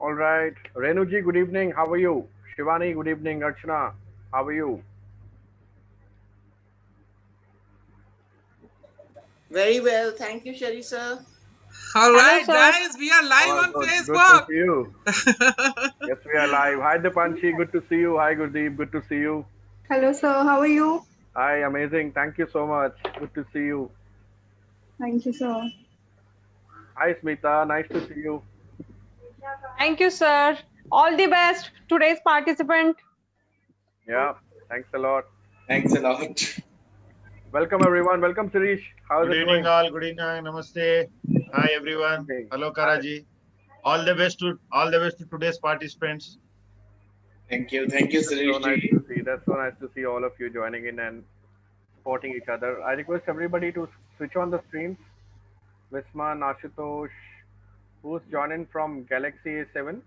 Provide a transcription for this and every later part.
All right. Renuji, good evening. How are you? Shivani, good evening. Archana, how are you? Very well. Thank you, Shari sir. All Hello, right, sir. guys, we are live Oh, on good to Facebook. see you. Yes, we are live. Hi, Dipanshi. Good to see you. Hi, Gurdeep. Good to see you. Hello, sir. How are you? Hi, amazing. Thank you so much. Good to see you. Thank you, sir. Hi, Smita. Nice to see you. Thank you, sir. All the best. Today's participant. Yeah, thanks a lot. Thanks a lot. Welcome, everyone. Welcome, Sirish. How's Good it evening, going? all. Good evening. Namaste. Hi, everyone. Evening. Hello, Hi. Karaji. All the best to today's participants. Thank you, That's so Suresh nice ji. to see. That's so nice to see all of you joining in and supporting each other. I request everybody to switch on the streams. Visman, Ashutosh, who's joining from Galaxy A7?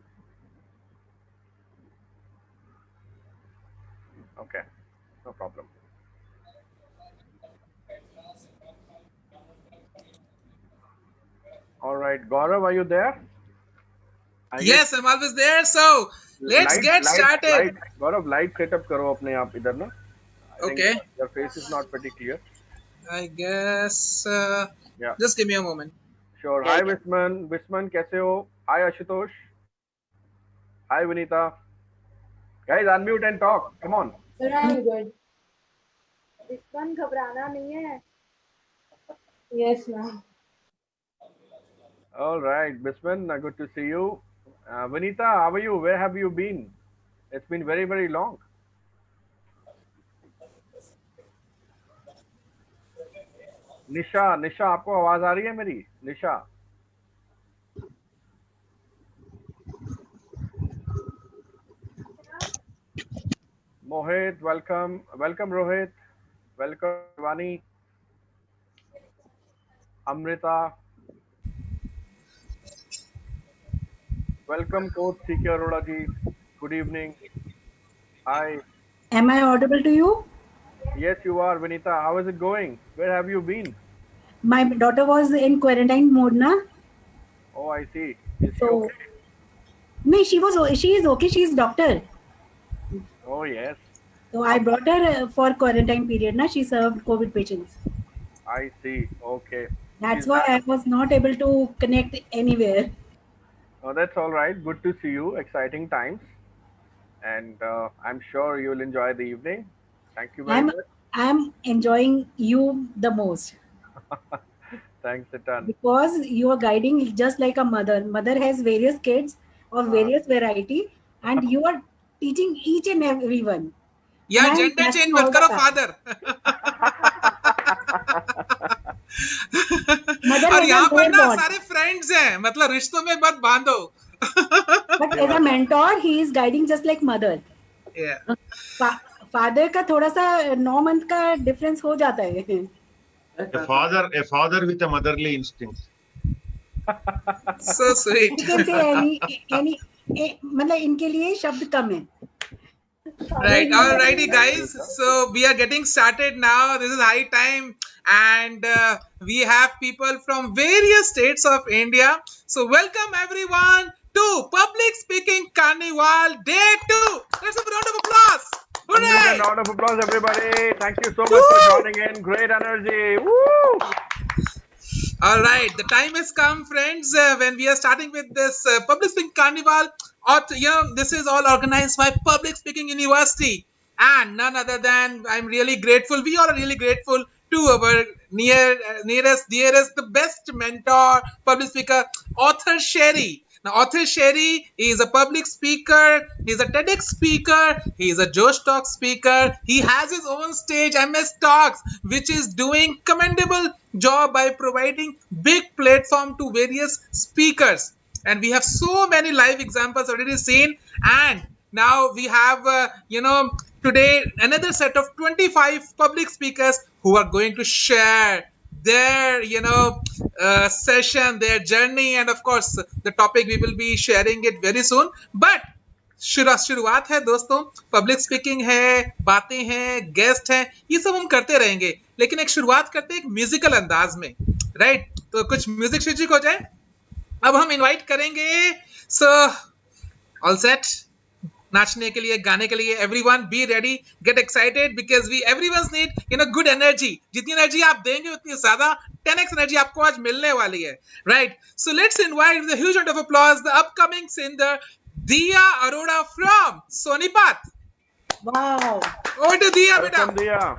Okay, no problem. All right, Gaurav, are you there? I guess Yes, I'm always there. So let's get started. Gaurav, light setup करो अपने आप इधर ना. I think Okay, your face is not pretty clear. I guess Yeah, just give me a moment. sure. Yeah, Hi, yeah. Visman. Visman, कैसे हो? Hi, Ashutosh. Hi, Vinita. Guys, unmute and talk. Come on. Sir, I am good. Viswan, घबराना नहीं है. Yes, ma'am. All right, Visman, good to see you. Vinita, how are you? Where have you been? It's been very, very long. निशा आपको आवाज आ रही है मेरी? निशा. Mohit, welcome. Welcome, Rohit. Welcome, Vani. Amrita. Welcome, Coach CK Arora ji. Good evening. Hi. Am I audible to you? Yes, you are, Vinita. How is it going? Where have you been? My daughter was in quarantine mode, na? Oh, I see. Is she So, okay? no, she is okay. She is doctor. Oh, yes. So I brought her for quarantine period, na? She served COVID patients. I see. Okay. That's She's why back. I was not able to connect anywhere. Oh, that's all right. Good to see you. Exciting times. And I'm sure you'll enjoy the evening. Thank you very much. I'm enjoying you the most Thanks a ton. because you are guiding just like a mother. Mother has various kids of various variety, and you are teaching each and everyone. And Yeah, I'm gender clapping change all मत the करो time. father. Mother और has a यहाँ पर more ना bond. सारे friends हैं, मतलब रिश्तों में मत बांधो. But as a mentor, he is guiding just like mother. Yeah. Father का थोड़ा सा 9 month का डिफरेंस हो जाता है. A father with a motherly instinct. So sweet. You can say any मतलब इनके लिए शब्द कम है. Right, alrighty, guys. So we are getting started now. This is high time, and we have people from various states of India. So welcome everyone to Public Speaking Carnival Day 2. Let's have a round of applause. Unmute Hooray! and round of applause, everybody. Thank you so much for joining in. Great energy. Woo! All right, the time has come, friends, when we are starting with this Public Speaking Carnival. This is all organized by Public Speaking University, and none other than I'm really grateful. We all are really grateful to our nearest, dearest, the best mentor, public speaker, author Sherry. Now, author Sherry is a public speaker, he's a TEDx speaker, he is a Josh Talk speaker, he has his own stage, MS Talks, which is doing commendable job by providing big platform to various speakers. And we have so many live examples already seen, and now we have today another set of 25 public speakers who are going to share their session, their journey, and of course the topic we will be sharing it very soon. But शुरुआत है दोस्तों. Public speaking है, बातें हैं, guest हैं, ये सब हम करते रहेंगे, लेकिन एक शुरुआत करते हैं एक म्यूजिकल अंदाज में. राइट, तो कुछ म्यूजिक हो जाए. अब हम इनवाइट करेंगे. सो All set? नाचने के लिए, गाने के लिए, everyone be ready, get excited because we everyone's need good energy. जितनी energy आप देंगे उतनी ज्यादा 10x energy आपको आज मिलने वाली है, right? So let's invite with a huge round of applause the upcoming singer Diya Arora from Sonipat. Wow. Over to Diya, beta. Welcome, Diya.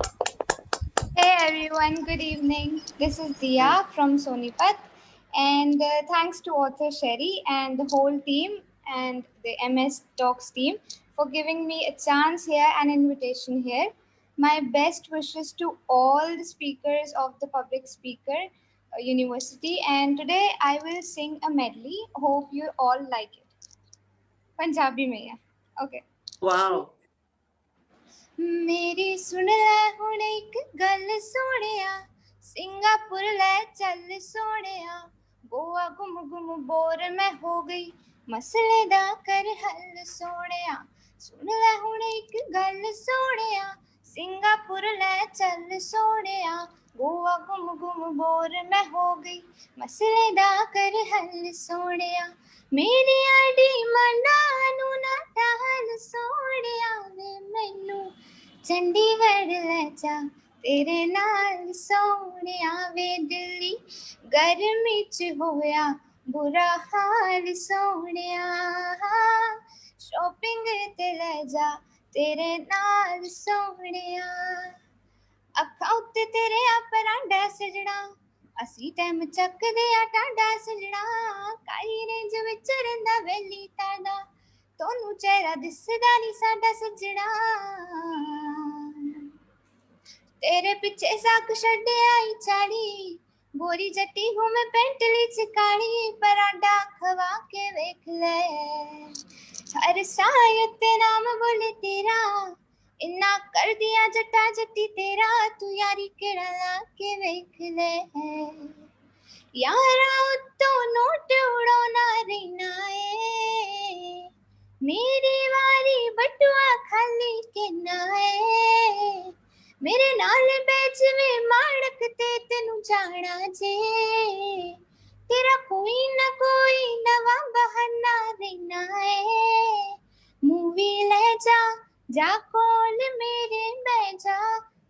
Hey everyone, good evening. This is Diya from Sonipat, and thanks to author Sherry and the whole team and the MS Talks team for giving me a chance here and invitation here. My best wishes to all the speakers of the Public Speaker University, and today I will sing a medley. Hope you all like it. Punjabi mein hai. Okay. Wow. मेरी सुन ले हुण एक गल सोहणिया Singapore ले चल सोहणिया गोवा घुम घुम bore मैं हो गई मसले दा कर हल सोहणिया सुन ले हुण एक गल सोहणिया सिंगापुर ले चल सोहणिया गोवा घुम घुम बोर मैं हो गई मसले दा कर हल सोहणिया मेरी आडी मना नू ना टहल सोहणिया वे मैनू चंडीगढ़ ले जा तेरे नाल सोहणिया वे दिल्ली गर्मी च होया बुरा हाल सोहणिया शॉपिंग ते ले जा तेरे नाल सोहणिया अखां उत्ते तेरे परांडा सजना असी टैम चकदे आ टांडा सजना काली रेंज विच रहिंदा वेली ताड़ा तोनू चेहरा दिसदा नहीं साडा सजना तेरे पीछे साक छड्डे आई चाड़ी गोरी जट्टी हूँ मैं पेंटली चिकाड़ी परांडा खवा के वेख ले हर सायते नाम बोले तेरा इन्ना कर दिया जट्टा जट्टी तेरा तू यारी केड़ा ला के वेख ले यारा उत्तो नोट उड़ाना रहना है मेरी वारी बटुआ खाली के नाए मेरे नाल बैच में माड़क ते तेनू जाना जे तेरा कोई ना कोई नवा बहाना देना है मूवी ले जा जा कोल मेरे बह जा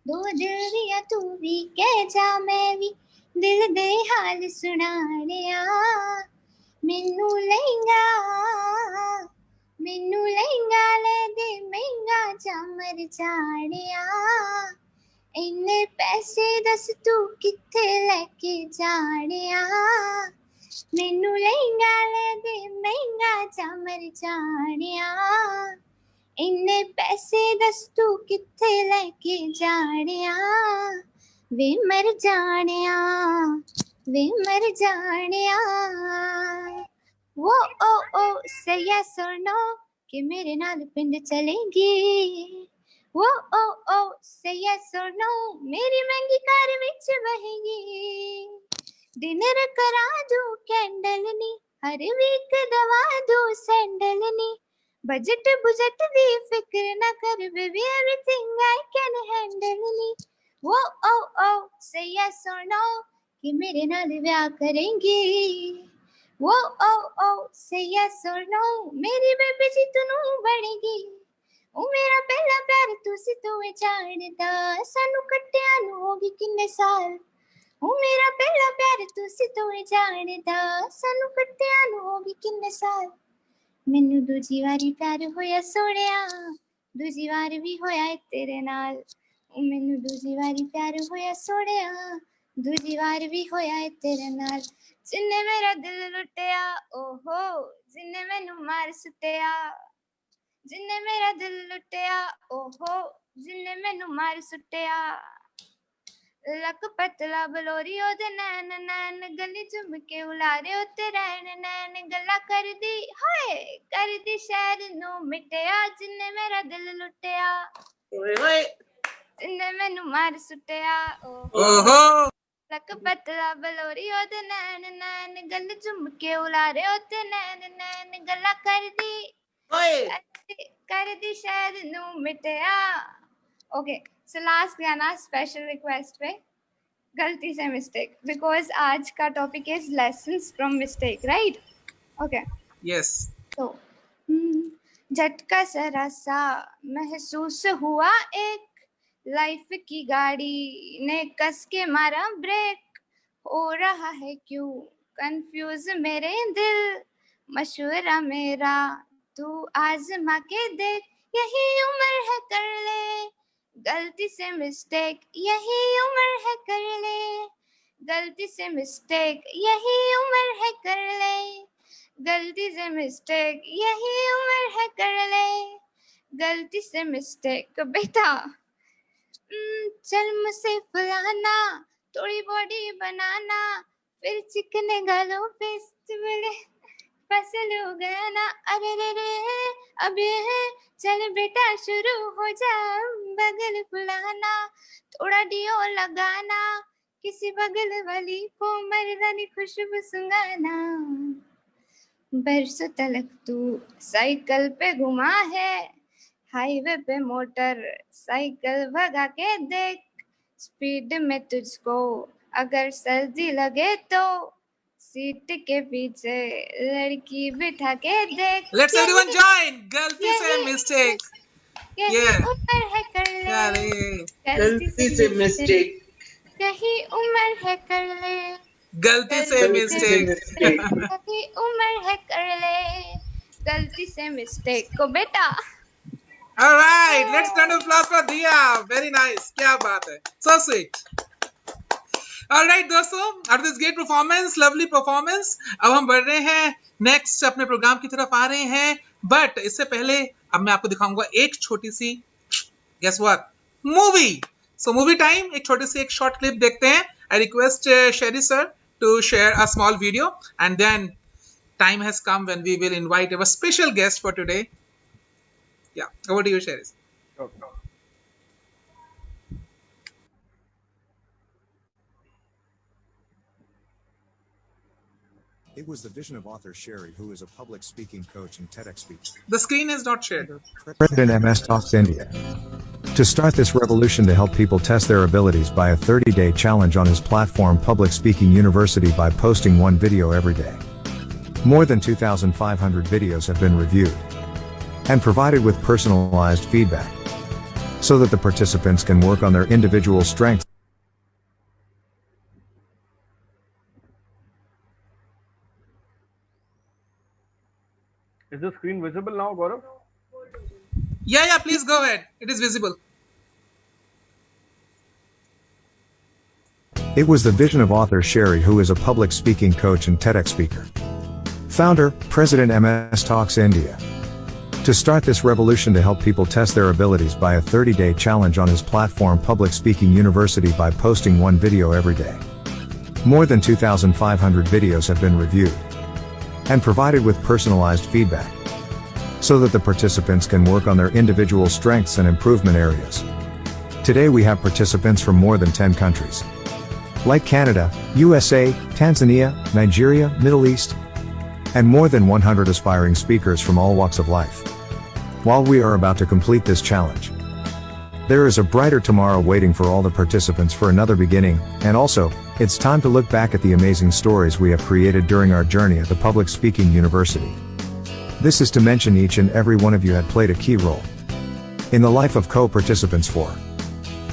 दो दिल दिया तू भी कह जा मैं भी दिल दे हाल सुनानिया मैनू लहंगा ले दे महंगा जामर जानिया इन्ने पैसे दस तू किथे लेके जानिया मैनू लहंगा ले दे महंगा जामर जानिया इन्ने पैसे दस तू किथे लेके जानिया वे मर जानिया वो ओ से यस और नो कि मेरे नाल पिंड चलेंगी वो ओ से यस और नो मेरी महंगी कार विच बहेगी डिनर करा दू कैंडल नी हर वीक दवा दू सैंडल नी बजट बुजट दी फिक्र ना कर baby everything I can handle नी वो ओ से यस और नो कि मेरे नाल ब्याह करेंगी वो ओ से यस और नो मेरी बेबी जी तू बनेगी ओ मेरा पहला प्यार तुसी तू जानदा सानू कट्टिया नु होगी किन्ने साल ओ मेरा पहला प्यार तुसी तू जानदा सानू कट्टिया नु होगी किन्ने साल मैनू दूजी वारी प्यार होया सोहणिया दूजी वार भी होया तेरे नाल ओ मैनू दूजी वारी प्यार होया सोहणिया दूजी वार भी होया तेरे नाल जिन्ने मेरा दिल लुटिया ओहो जिन्ने मैनू मार सुटिया जिन्ने मेरा दिल लुटिया ओहो जिन्ने मैनू मार सुटिया लक पतला बलोरी ओदे नैन नैन गली चुम के उलारे उत्ते रैन नैन गल्ला कर दी हाय कर दी शहर नू मिटिया जिन्ने मेरा दिल लुटिया ओए होए जिन्ने मैनू मार सुटिया ओहो लक पतला बलोरी ओदे नैन नैन गल चुम के उलारे उत्ते नैन नैन गल्ला कर दी शहर नू मिटिया ओके सो लास्ट गाना स्पेशल रिक्वेस्ट पे गलती से मिस्टेक बिकॉज आज का topic is lessons from mistake right okay Yes. तो झटका जरा सा महसूस हुआ एक, लाइफ की गाड़ी ने कस के मारा ब्रेक, हो रहा है क्यों कंफ्यूज मेरे दिल, मशवरा मेरा तू आजमा के देख, यही उम्र है कर ले गलती से मिस्टेक, यही उम्र है कर ले गलती से मिस्टेक, यही उम्र है कर ले गलती से मिस्टेक, यही उम्र है कर ले गलती से मिस्टेक। बेटा चल मुझसे फुलाना, थोड़ी बॉडी बनाना, फिर चिकने गालों पे बोले फसल हो गया ना, अरे रे रे अब ये है, चल बेटा शुरू हो जा बगल फुलाना, थोड़ा डियो लगाना, किसी बगल वाली को मर्दानी खुशबू सुंघाना, बरसों तलक तू साइकिल पे घुमा है, हाईवे पे मोटर साइकिल भगा के देख, स्पीड में तुझको अगर सर्दी लगे तो सीट के पीछे लड़की बिठा के देख। Let's everyone join. गलती से मिस्टेक। यही Yeah. उम्र है कर ले अरे गलती से मिस्टेक, यही उम्र है कर ले गलती से मिस्टेक। यही उम्र है कर ले गलती से मिस्टेक को बेटा। All right, let's turn of applause for Diya. Very nice. क्या बात है, so sweet. All right दोस्तों, after this great performance, lovely performance, अब हम बढ़ रहे हैं नेक्स्ट अपने प्रोग्राम की तरफ आ रहे हैं, बट इससे पहले अब मैं आपको दिखाऊंगा एक छोटी सी guess what movie. So movie time, एक छोटी सी एक शॉर्ट क्लिप देखते हैं। I request Sherry sir to share a small video, and then time has come when we will invite our special guest for today. Yeah, over to you, Sherry. Okay. It was the vision of author Sherry, who is a public speaking coach and TEDx speaker. The screen is not shared. President MS Talks India. To start this revolution to help people test their abilities by a 30-day challenge on his platform Public Speaking University by posting one video every day. More than 2,500 videos have been reviewed and provided with personalized feedback so that the participants can work on their individual strengths. Is the screen visible now, Gaurav? Yeah, please go ahead. It is visible. It was the vision of author Sherry, who is a public speaking coach and TEDx speaker. Founder, President MS Talks India. To start this revolution to help people test their abilities by a 30-day challenge on his platform Public Speaking University by posting one video every day. More than 2,500 videos have been reviewed and provided with personalized feedback so that the participants can work on their individual strengths and improvement areas. Today we have participants from more than 10 countries, like Canada, USA, Tanzania, Nigeria, Middle East, and more than 100 aspiring speakers from all walks of life. While we are about to complete this challenge, there is a brighter tomorrow waiting for all the participants for another beginning, and also, it's time to look back at the amazing stories we have created during our journey at the Public Speaking University. This is to mention each and every one of you had played a key role in the life of co-participants for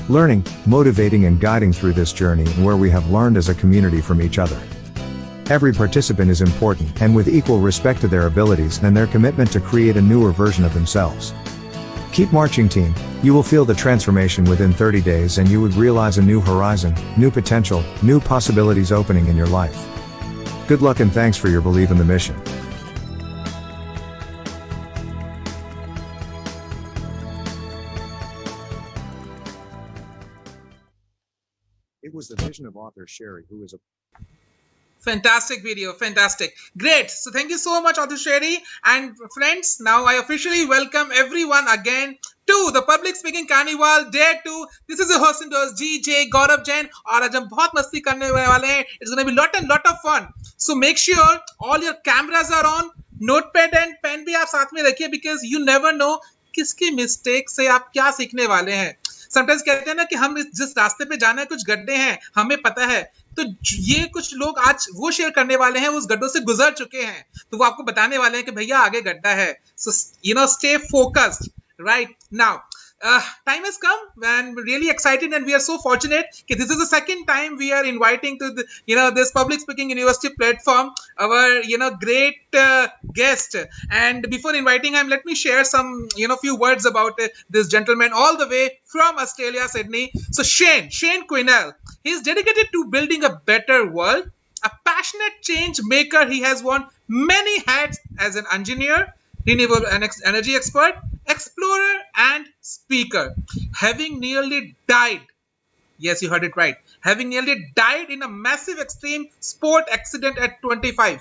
learning, motivating and guiding through this journey, and where we have learned as a community from each other. Every participant is important and with equal respect to their abilities and their commitment to create a newer version of themselves. Keep marching, team. You will feel the transformation within 30 days and you would realize a new horizon, new potential, new possibilities opening in your life. Good luck and thanks for your belief in the mission. It was the vision of author Sherry, who is a Fantastic video, fantastic. Great. So thank you so much, Author Sherry. And friends, now I officially welcome everyone again to the Public Speaking Carnival Day 2. This is your host and host GJ Gaurav Jain. और आज हम बहुत मस्ती करने वाले हैं. It's going to be lot of fun. So make sure all your cameras are on. Notepad and pen भी आप साथ में रखिए, because you never know किसकी mistake से आप क्या सीखने वाले हैं. समटाइम्स कहते हैं ना कि हम जिस रास्ते पे जाना है कुछ गड्ढे हैं, हमें पता है, तो ये कुछ लोग आज वो शेयर करने वाले हैं, उस गड्ढों से गुजर चुके हैं, तो वो आपको बताने वाले हैं कि भैया आगे गड्ढा है. So stay focused right now. Time has come and we're really excited and we are so fortunate that this is the second time we are inviting to this public speaking university platform our great guest. And before inviting him, let me share some few words about this gentleman all the way from Australia, Sydney. So Shane Quinnell, he is dedicated to building a better world, a passionate change maker. He has worn many hats as an engineer, renewable energy expert, explorer, and speaker. Having nearly died, yes, you heard it right, having nearly died in a massive extreme sport accident at 25,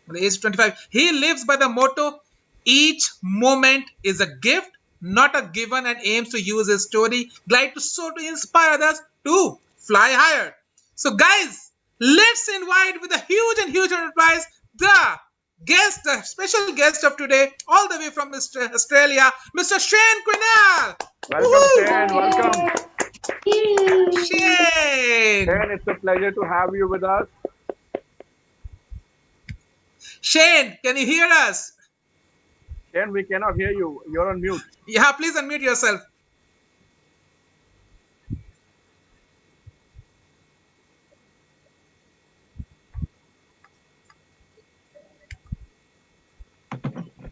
the age 25, he lives by the motto, each moment is a gift, not a given, and aims to use his story, glide to so to inspire others to fly higher. So guys, let's invite with a huge surprise the special guest of today, all the way from Australia, Mr. Shane Quinnell. Welcome, Shane. Welcome. Shane. Shane, it's a pleasure to have you with us. Shane, can you hear us? Shane, we cannot hear you. You're on mute. Yeah, please unmute yourself.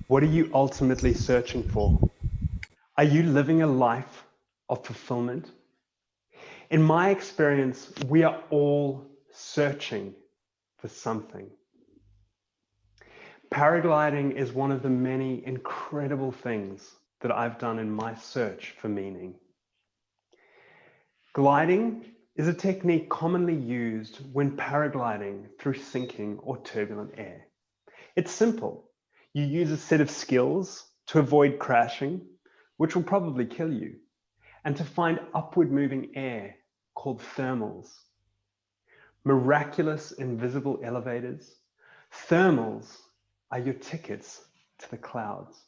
What are you ultimately searching for? Are you living a life of fulfillment? In my experience, we are all searching for something. Paragliding is one of the many incredible things that I've done in my search for meaning. Gliding is a technique commonly used when paragliding through sinking or turbulent air. It's simple. You use a set of skills to avoid crashing, which will probably kill you, and to find upward moving air called thermals. Miraculous invisible elevators. Thermals are your tickets to the clouds.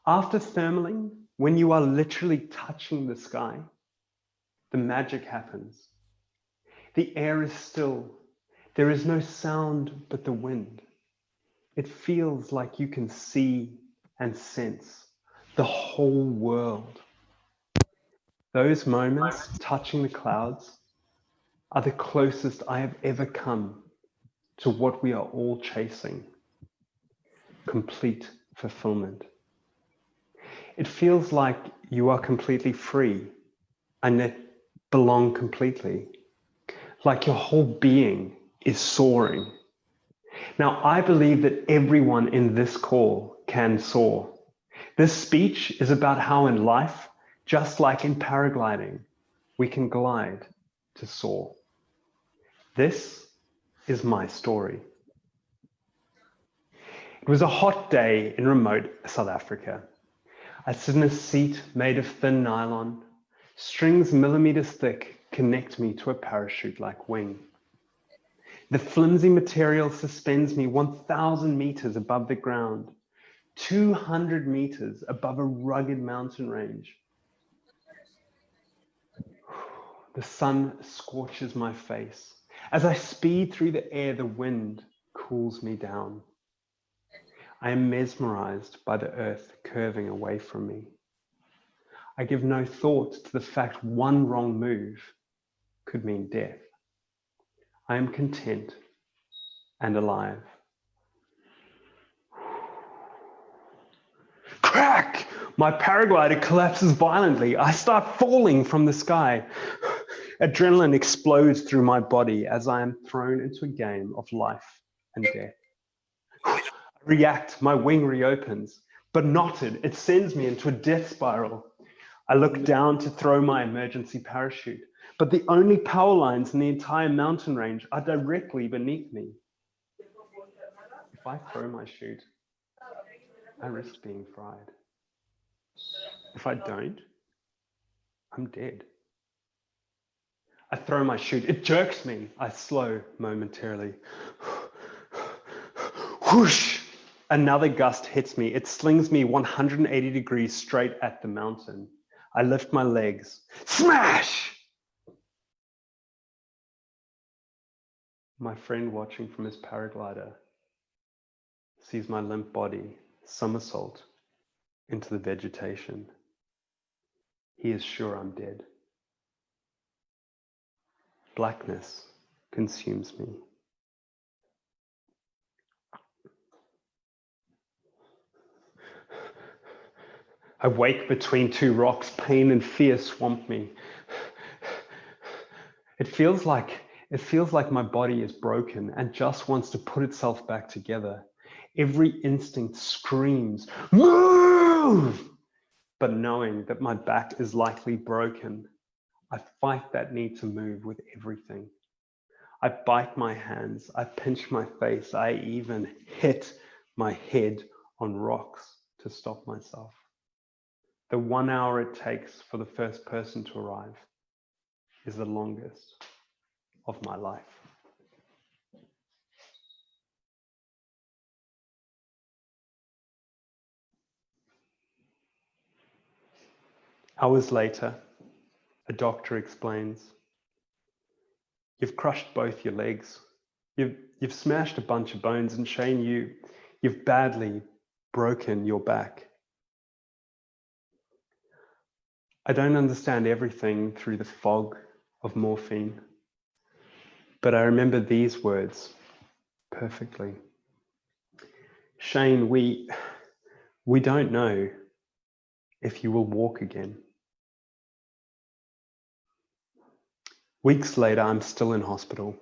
After thermaling, when you are literally touching the sky, the magic happens. The air is still. There is no sound but the wind. It feels like you can see and sense the whole world. Those moments touching the clouds are the closest I have ever come to what we are all chasing: complete fulfillment. It feels like you are completely free and that belong completely, like your whole being is soaring. Now, I believe that everyone in this call can soar. This speech is about how in life, just like in paragliding, we can glide to soar. This is my story. It was a hot day in remote South Africa. I sit in a seat made of thin nylon. Strings millimeters thick connect me to a parachute-like wing. The flimsy material suspends me 1,000 meters above the ground, 200 meters above a rugged mountain range. The sun scorches my face. As I speed through the air, the wind cools me down. I am mesmerized by the earth curving away from me. I give no thought to the fact one wrong move could mean death. I am content and alive. Crack! My paraglider collapses violently. I start falling from the sky. Adrenaline explodes through my body as I am thrown into a game of life and death. I react, my wing reopens, but knotted, it sends me into a death spiral. I look down to throw my emergency parachute, but the only power lines in the entire mountain range are directly beneath me. If I throw my chute, I risk being fried. If I don't, I'm dead. I throw my chute, it jerks me. I slow momentarily. Whoosh! Another gust hits me. It slings me 180 degrees straight at the mountain. I lift my legs. Smash! My friend watching from his paraglider sees my limp body somersault into the vegetation. He is sure I'm dead. Blackness consumes me. I wake between two rocks, pain and fear swamp me. It feels like my body is broken and just wants to put itself back together. Every instinct screams, move! But knowing that my back is likely broken, I fight that need to move with everything. I bite my hands, I pinch my face, I even hit my head on rocks to stop myself. The 1 hour it takes for the first person to arrive is the longest of my life. Hours later, a doctor explains, you've crushed both your legs. You've smashed a bunch of bones, and Shane, you've badly broken your back. I don't understand everything through the fog of morphine, but I remember these words perfectly. Shane, we don't know if you will walk again. Weeks later, I'm still in hospital.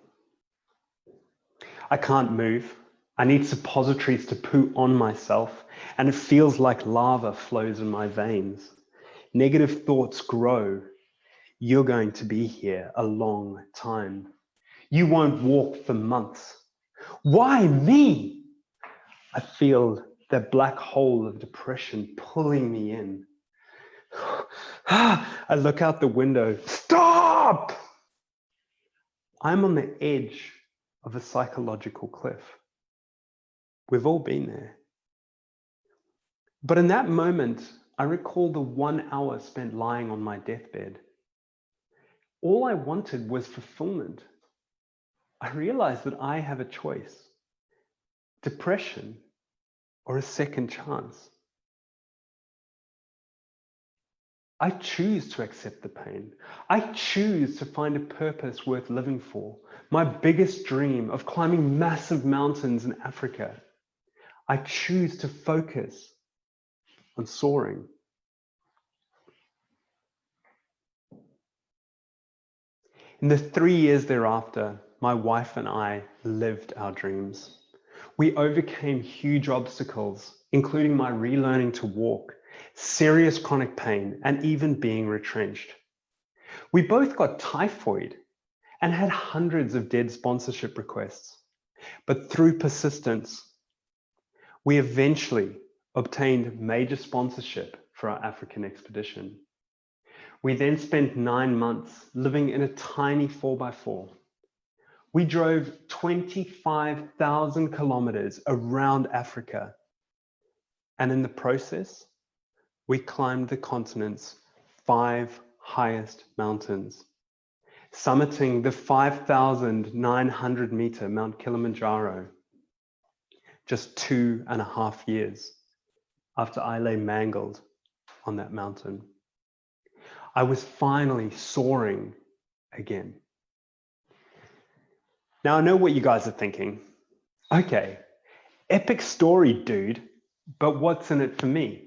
I can't move. I need suppositories to poo on myself, and it feels like lava flows in my veins. Negative thoughts grow. You're going to be here a long time. You won't walk for months. Why me? I feel that black hole of depression pulling me in. I look out the window. Stop! I'm on the edge of a psychological cliff. We've all been there. But in that moment, I recall the 1 hour spent lying on my deathbed. All I wanted was fulfillment. I realized that I have a choice: depression or a second chance. I choose to accept the pain. I choose to find a purpose worth living for. My biggest dream of climbing massive mountains in Africa. I choose to focus on soaring. In the 3 years thereafter, my wife and I lived our dreams. We overcame huge obstacles, including my relearning to walk, serious chronic pain, and even being retrenched. We both got typhoid and had hundreds of dead sponsorship requests. But through persistence, we eventually obtained major sponsorship for our African expedition. We then spent 9 months living in a tiny 4x4. We drove 25,000 kilometers around Africa. And in the process, we climbed the continent's 5 highest mountains, summiting the 5,900 meter Mount Kilimanjaro just 2.5 years after I lay mangled on that mountain. I was finally soaring again. Now I know what you guys are thinking. Okay, epic story, dude, but what's in it for me?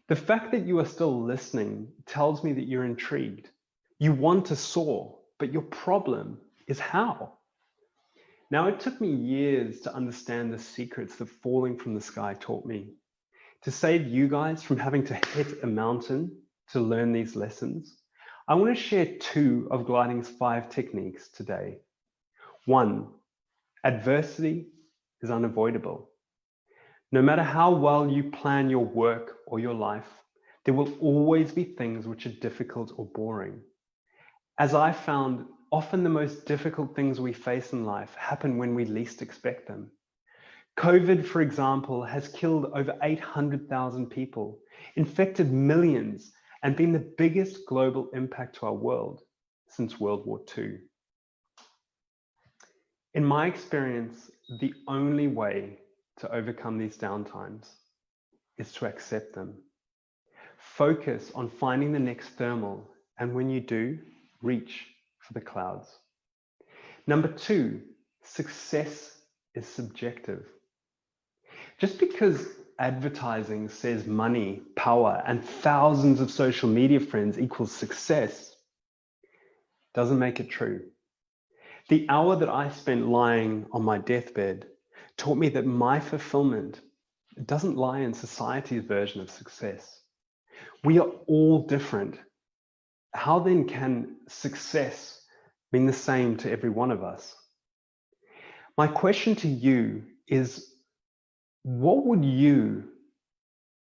The fact that you are still listening tells me that you're intrigued. You want to soar, but your problem is how? Now, it took me years to understand the secrets that falling from the sky taught me. To save you guys from having to hit a mountain to learn these lessons, I want to share 2 of gliding's 5 techniques today. 1, adversity is unavoidable. No matter how well you plan your work or your life, there will always be things which are difficult or boring. As I found, often the most difficult things we face in life happen when we least expect them. COVID, for example, has killed over 800,000 people, infected millions, and been the biggest global impact to our world since World War II. In my experience, the only way to overcome these downtimes is to accept them. Focus on finding the next thermal, and when you do, reach for the clouds. Number 2, success is subjective. Just because advertising says money, power, and thousands of social media friends equals success doesn't make it true. The hour that I spent lying on my deathbed taught me that my fulfillment doesn't lie in society's version of success. We are all different. How then can success mean the same to every one of us? My question to you is, what would you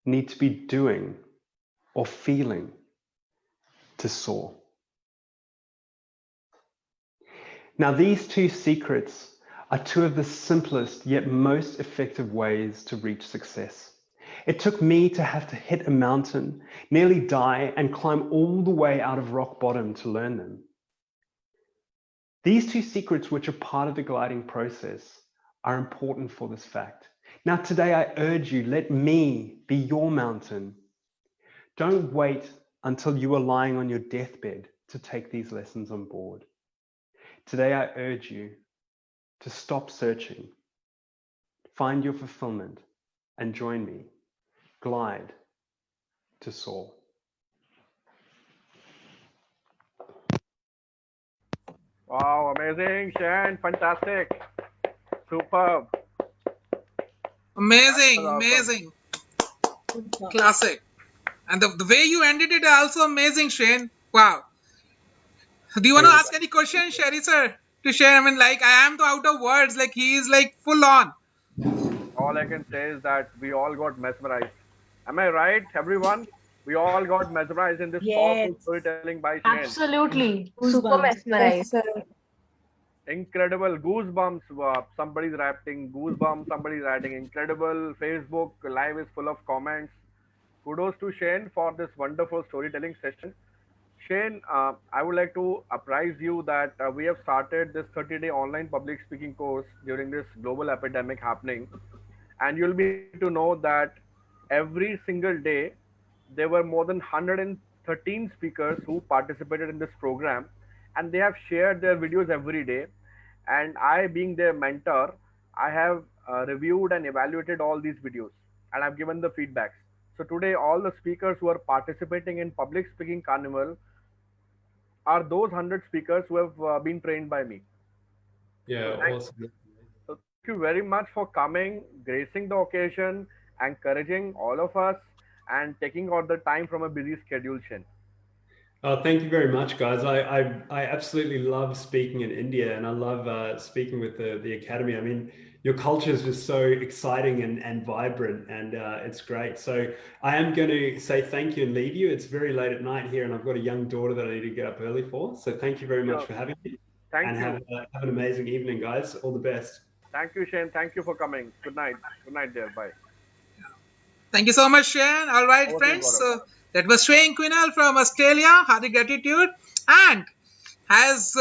need to be doing or feeling to soar? Now, these 2 secrets are 2 of the simplest yet most effective ways to reach success. It took me to have to hit a mountain, nearly die, and climb all the way out of rock bottom to learn them. These 2 secrets, which are part of the gliding process, are important for this fact. Now, today I urge you, let me be your mountain. Don't wait until you are lying on your deathbed to take these lessons on board. Today I urge you to stop searching, find your fulfillment, and join me. Glide to soar. Wow, amazing, Shane, fantastic, superb. Amazing, Awesome. amazing. Classic. And the way you ended it also amazing, Shane. Wow. Do you want to ask any question, Sherry sir, to share? I mean, like, I am out of words. Like, he is like full on. All I can say is that we all got mesmerized. Am I right, everyone? We all got mesmerized in this powerful storytelling by Shane. Absolutely. Goosebumps. Super mesmerized. Incredible goosebumps. Somebody's writing goosebumps. Somebody's writing incredible. Facebook Live is full of comments. Kudos to Shane for this wonderful storytelling session. Shane, I would like to apprise you that we have started this 30-day online public speaking course during this global epidemic happening. And you'll be to know that every single day, there were more than 113 speakers who participated in this program, and they have shared their videos every day. And I, being their mentor, I have reviewed and evaluated all these videos, and I've given the feedbacks. So today, all the speakers who are participating in Public Speaking Carnival are those 100 speakers who have been trained by me. Yeah, awesome. So thank you very much for coming, gracing the occasion, encouraging all of us, and taking out the time from a busy schedule, Shane. Thank you very much, guys. I absolutely love speaking in India, and I love speaking with the Academy. I mean, your culture is just so exciting and vibrant, and it's great. So I am going to say thank you and leave you. It's very late at night here, and I've got a young daughter that I need to get up early for. So thank you very much for having me. Thank you. Have an amazing evening, guys. All the best. Thank you, Shane. Thank you for coming. Good night. Good night, dear. Bye. Thank you so much, Shane. All right, friends. So that was Shane Quinal from Australia. Hearty gratitude. And as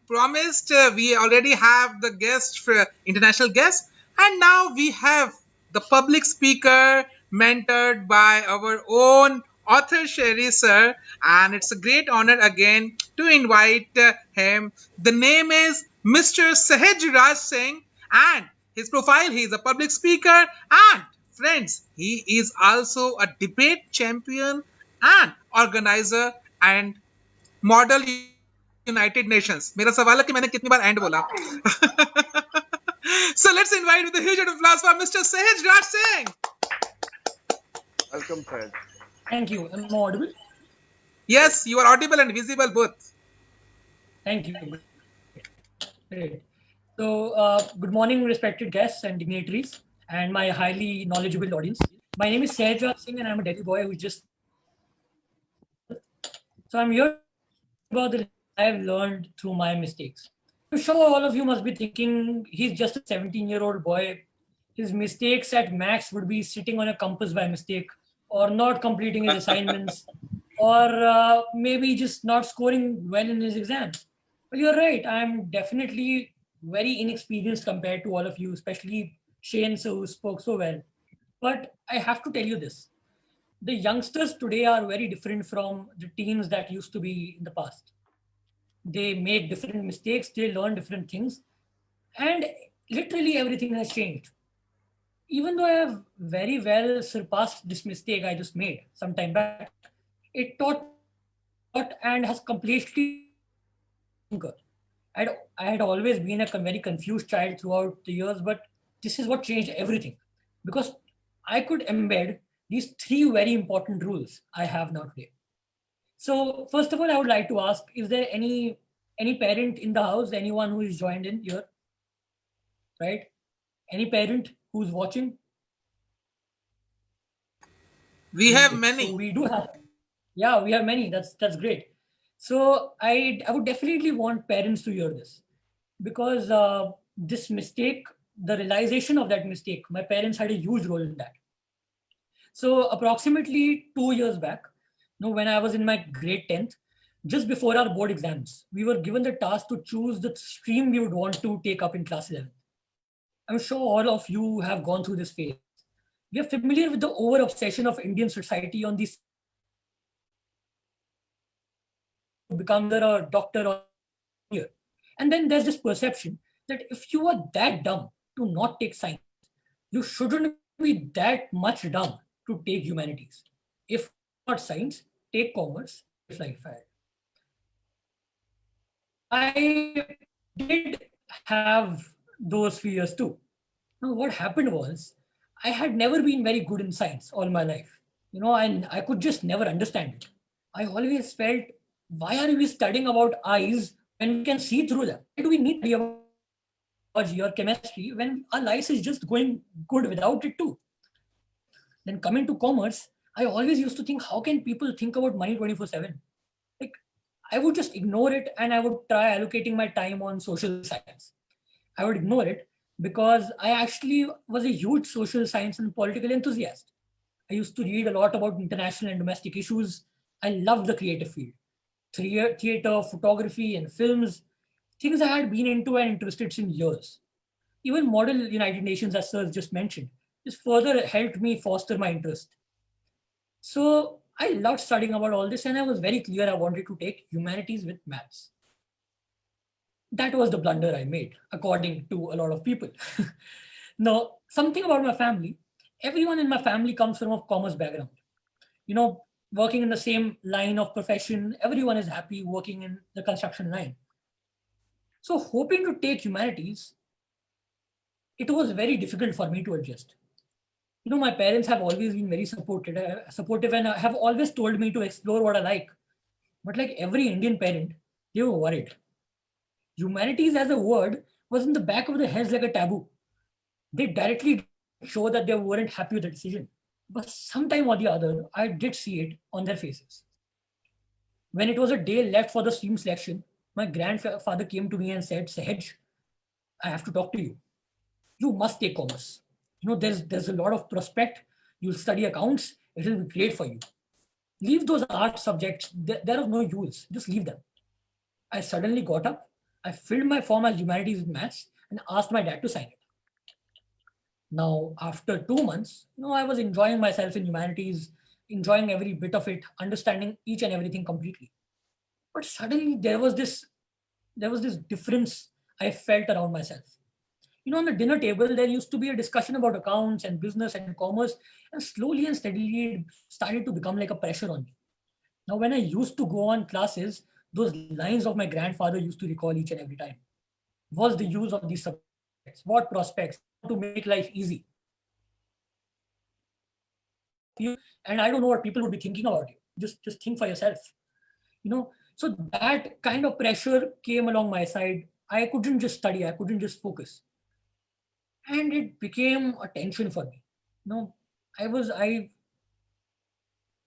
promised, we already have the guest, international guest. And now we have the public speaker mentored by our own author, Sherry sir. And it's a great honor again to invite him. The name is Mr. Sahaj Raj Singh. And his profile, he is a public speaker. And friends, he is also a debate champion and organizer and model United Nations. मेरा सवाल है कि मैंने कितनी बार and बोला. So let's invite with a huge round of applause for Mr. Sahaj Raj Singh. Welcome, Sahaj. Thank you. Am I audible? Yes, you are audible and visible both. Thank you. Great. So, good morning, respected guests and dignitaries, and my highly knowledgeable audience. My name is Sahaj Raj Singh, and I'm a Delhi boy who just. So I'm here about the I have learned through my mistakes. I'm sure all of you must be thinking he's just a 17-year-old boy. His mistakes at max would be sitting on a compass by mistake, or not completing his assignments, or maybe just not scoring well in his exams. Well, you're right. I'm definitely very inexperienced compared to all of you, especially Shane, who spoke so well. But I have to tell you this. The youngsters today are very different from the teens that used to be in the past. They make different mistakes, they learn different things, and literally everything has changed. Even though I have very well surpassed this mistake I just made some time back, it taught and has completely I had always been a very confused child throughout the years, but this is what changed everything because I could embed these three very important rules I have now today. So first of all, I would like to ask, is there any parent in the house, anyone who is joined in here, right? Any parent who's watching? We have many. So we do have, yeah, we have many. That's great. So I would definitely want parents to hear this because this mistake, the realization of that mistake, my parents had a huge role in that. So approximately 2 years back, when I was in my grade 10th, just before our board exams, we were given the task to choose the stream we would want to take up in class 11. I'm sure all of you have gone through this phase. We are familiar with the over-obsession of Indian society on these become a doctor or engineer. And then there's this perception that if you are that dumb to not take science, you shouldn't be that much dumb to take humanities. If not science, take commerce. It's like fire. I did have those fears too. Now, what happened was I had never been very good in science all my life. And I could just never understand it. I always felt, why are we studying about eyes when we can see through them? Why do we need biology or chemistry when our life is just going good without it too? Then coming to commerce, I always used to think, how can people think about money 24/7? Like, I would just ignore it and I would try allocating my time on social science. I would ignore it because I actually was a huge social science and political enthusiast. I used to read a lot about international and domestic issues. I loved the creative field. Theater, photography, and films, things I had been into and interested in years. Even Model United Nations, as Sir just mentioned, just further helped me foster my interest. So I loved studying about all this and I was very clear I wanted to take humanities with maths. That was the blunder I made, according to a lot of people. Now, something about my family, everyone in my family comes from a commerce background. Working in the same line of profession, everyone is happy working in the construction line. So hoping to take humanities, it was very difficult for me to adjust. My parents have always been very supportive and have always told me to explore what I like. But like every Indian parent, they were worried. Humanities as a word was in the back of their heads like a taboo. They directly show that they weren't happy with the decision. But sometime or the other, I did see it on their faces. When it was a day left for the stream selection, my grandfather came to me and said, Sahaj, I have to talk to you. You must take commerce. There's a lot of prospect. You'll study accounts. It will be great for you. Leave those art subjects. They're of no use. Just leave them. I suddenly got up. I filled my form as humanities with maths and asked my dad to sign it. Now, after 2 months, I was enjoying myself in humanities, enjoying every bit of it, understanding each and everything completely. But suddenly there was this difference I felt around myself. On the dinner table, there used to be a discussion about accounts and business and commerce, and slowly and steadily it started to become like a pressure on me. Now, when I used to go on classes, those lines of my grandfather used to recall each and every time. Was the use of these subjects? What prospects? How to make life easy? And I don't know what people would be thinking about you. Just think for yourself. So that kind of pressure came along my side. I couldn't just study. I couldn't just focus. And it became a tension for me.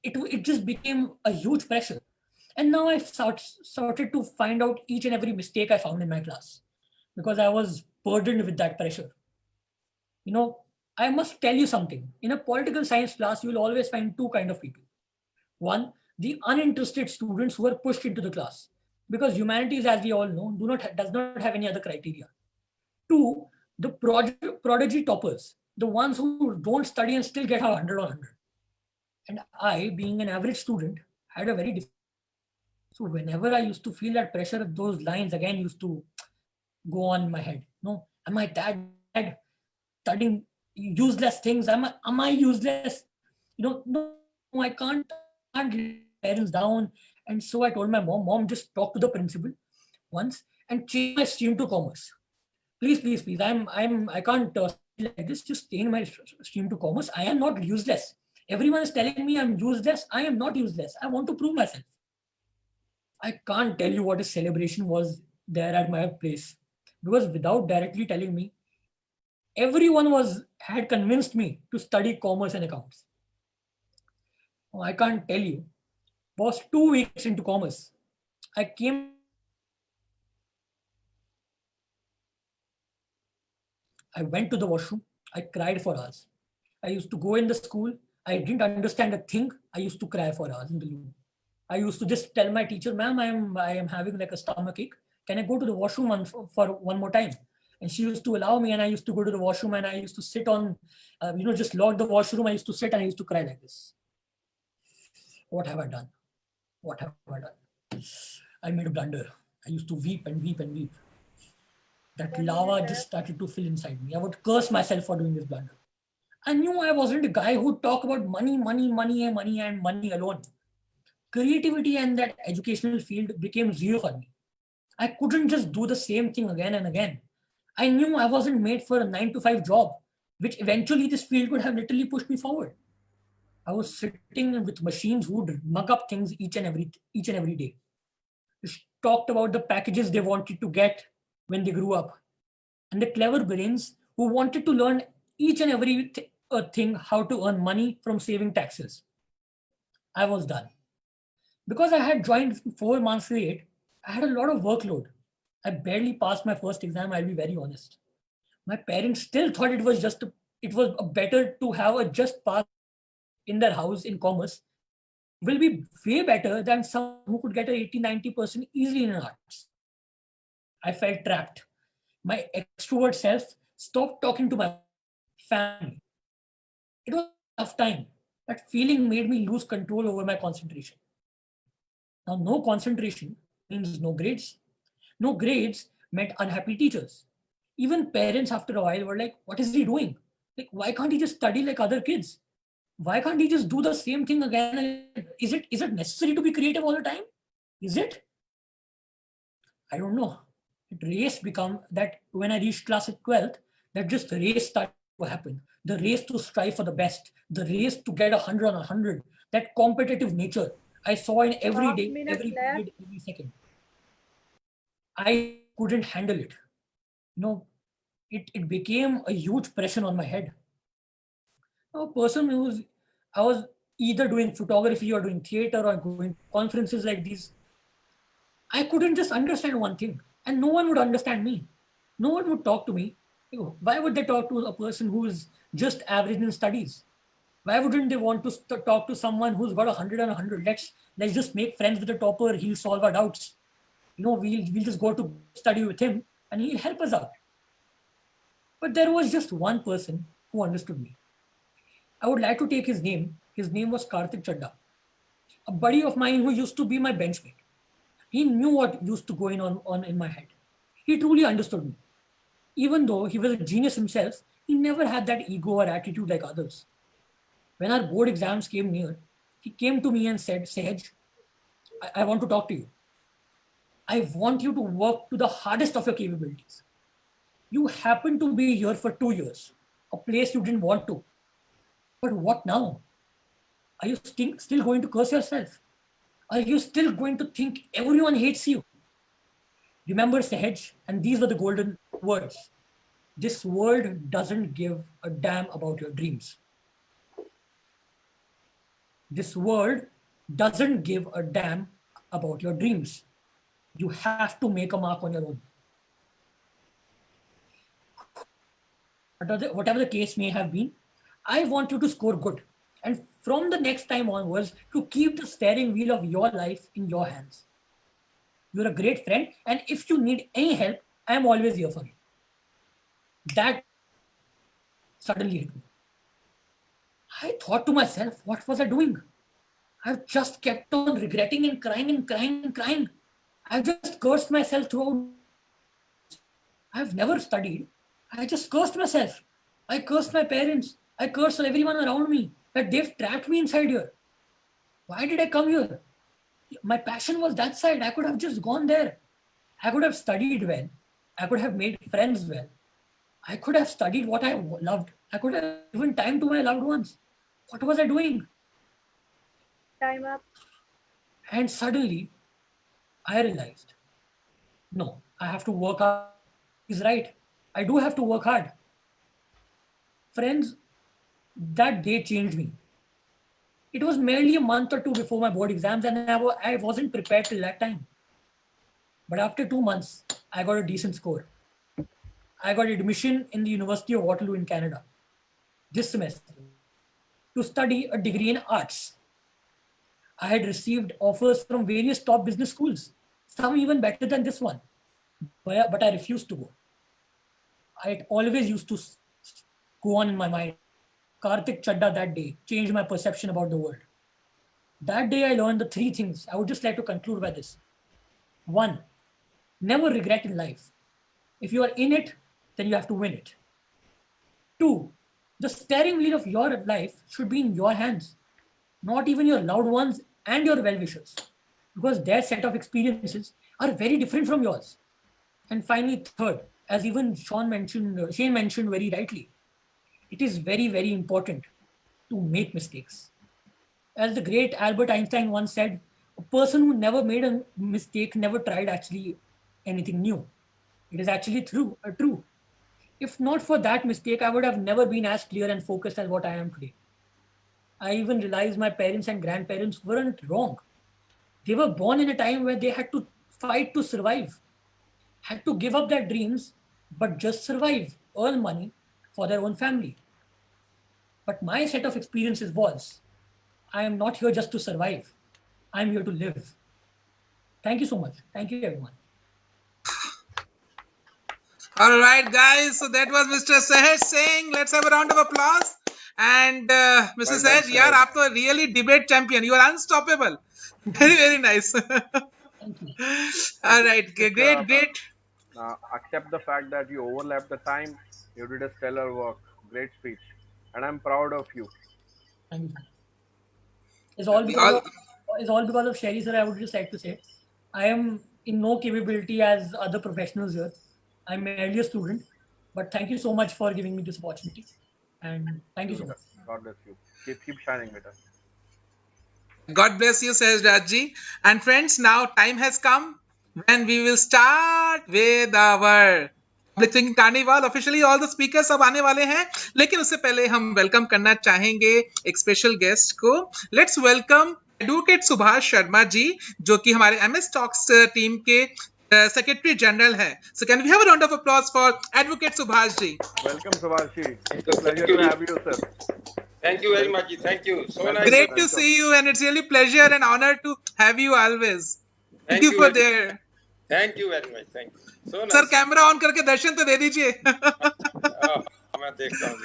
It just became a huge pressure. And now I started to find out each and every mistake I found in my class because I was burdened with that pressure. I must tell you something. In a political science class, you will always find two kinds of people. One, the uninterested students who are pushed into the class because humanities, as we all know, does not have any other criteria. to the prodigy toppers, the ones who don't study and still get 100 on 100. And I, being an average student, had a very difficult. So whenever I used to feel that pressure, those lines again used to go on in my head. No, am I that bad? Studying useless things? Am I useless? No, I can't let parents down. And so I told my mom, just talk to the principal once and change my stream to commerce. Please. I can't like this. Just change my stream to commerce. I am not useless. Everyone is telling me I'm useless. I am not useless. I want to prove myself. I can't tell you what a celebration was there at my place, because without directly telling me, everyone had convinced me to study commerce and accounts. Oh, I can't tell you. Was 2 weeks into commerce. I went to the washroom. I cried for hours. I used to go in the school. I didn't understand a thing. I used to cry for hours in the room. I used to just tell my teacher, ma'am, I am having like a stomach ache. Can I go to the washroom for one more time? And she used to allow me, and I used to go to the washroom, and I used to sit on, just lock the washroom. I used to sit and I used to cry like this. What have I done? What have I done? I made a blunder. I used to weep and weep and weep. That lava just started to fill inside me. I would curse myself for doing this blunder. I knew I wasn't a guy who talked about money alone. Creativity and that educational field became zero for me. I couldn't just do the same thing again and again. I knew I wasn't made for a 9-to-5 job, which eventually this field could have literally pushed me forward. I was sitting with machines who would mug up things each and every day. Just talked about the packages they wanted to get when they grew up, and the clever brains who wanted to learn each and every thing, how to earn money from saving taxes. I was done. Because I had joined 4 months late, I had a lot of workload. I barely passed my first exam, I'll be very honest. My parents still thought it was better to have a just pass in their house in commerce will be way better than someone who could get an 80-90% easily in arts. I felt trapped. My extrovert self stopped talking to my family. It was a tough time. That feeling made me lose control over my concentration. Now, no concentration means no grades. No grades meant unhappy teachers. Even parents after a while were like, what is he doing? Like, why can't he just study like other kids? Why can't he just do the same thing again? Is it necessary to be creative all the time? Is it? I don't know. Race become that when I reached class at 12th, that just race started to happen. The race to strive for the best, the race to get 100 on 100, that competitive nature I saw in every day, every period, every second. I couldn't handle it. It became a huge pressure on my head. A person I was either doing photography or doing theater or going to conferences like these. I couldn't just understand one thing, and no one would understand me. No one would talk to me. Why would they talk to a person who is just average in studies? Why wouldn't they want to talk to someone who's got 100 on 100? Let's just make friends with the topper. He'll solve our doubts. We'll just go to study with him and he'll help us out. But there was just one person who understood me. I would like to take his name. His name was Karthik Chadda, a buddy of mine who used to be my benchmate. He knew what used to go on in my head. He truly understood me. Even though he was a genius himself, he never had that ego or attitude like others. When our board exams came near, he came to me and said, Sehaj, I want to talk to you. I want you to work to the hardest of your capabilities. You happen to be here for 2 years, a place you didn't want to. But what now? Are you still going to curse yourself? Are you still going to think everyone hates you? Remember, Sehaj, and these were the golden words. This world doesn't give a damn about your dreams. This world doesn't give a damn about your dreams. You have to make a mark on your own. Whatever the case may have been, I want you to score good. And from the next time onwards, to keep the steering wheel of your life in your hands. You're a great friend, and if you need any help, I'm always here for you. That suddenly hit me. I thought to myself, what was I doing? I've just kept on regretting and crying and crying and crying. I've just cursed myself throughout. I've never studied. I just cursed myself. I cursed my parents. I cursed everyone around me that they've trapped me inside here. Why did I come here? My passion was that side. I could have just gone there. I could have studied well. I could have made friends well. I could have studied what I loved. I could have given time to my loved ones. What was I doing? Time up. And suddenly, I realized, no, I have to work hard. He's right. I do have to work hard. Friends, that day changed me. It was merely a month or two before my board exams, and I wasn't prepared till that time. But after 2 months, I got a decent score. I got admission in the University of Waterloo in Canada this semester to study a degree in arts. I had received offers from various top business schools, some even better than this one, but I refused to go. I always used to go on in my mind. Karthik Chadda that day changed my perception about the world. That day I learned the 3 things. I would just like to conclude by this. 1, never regret in life. If you are in it, then you have to win it. 2, the steering wheel of your life should be in your hands, not even your loved ones and your well-wishers, because their set of experiences are very different from yours. And finally, 3rd, as even Shane mentioned very rightly, it is very, very important to make mistakes. As the great Albert Einstein once said, a person who never made a mistake never tried actually anything new. It is actually true. If not for that mistake, I would have never been as clear and focused as what I am today. I even realized my parents and grandparents weren't wrong. They were born in a time where they had to fight to survive, had to give up their dreams, but just survive, earn money for their own family. But my set of experiences was, I am not here just to survive. I'm here to live. Thank you so much. Thank you, everyone. All right, guys. So that was Mr. Sahaj saying, let's have a round of applause. And Mr. Sahaj, yaar, aap to really debate champion. You are unstoppable. Very, very nice. All right. Great. Accept the fact that you overlapped the time. You did a stellar work. Great speech. And I'm proud of you. Thank you. It's all because of Sherry, sir. I would just like to say, I am in no capability as other professionals here. I'm merely a student, but thank you so much for giving me this opportunity. And thank you so much. God bless you. Keep shining, beta. God bless you, says Rajji. And friends, now time has come when we will start with our Public Speaking Carnival. Officially all the speakers अब आने वाले हैं, लेकिन उससे पहले हम welcome करना चाहेंगे एक स्पेशल गेस्ट को. Let's welcome advocate Subhash Sharma ji, जो कि हमारे MS Talks टीम के सेक्रेटरी जनरल है. So can we have a round of applause for Advocate Subhash ji? Welcome, Subhash ji. It's a pleasure to have you, sir. Thank you very much. Thank you. So nice. Great to see you, and it's really pleasure and honor to have you always. Thank you for there. Thank you very much. Thank you. So nice. Sir, camera on करके दर्शन तो दे दीजिए. मैं देखता हूँ.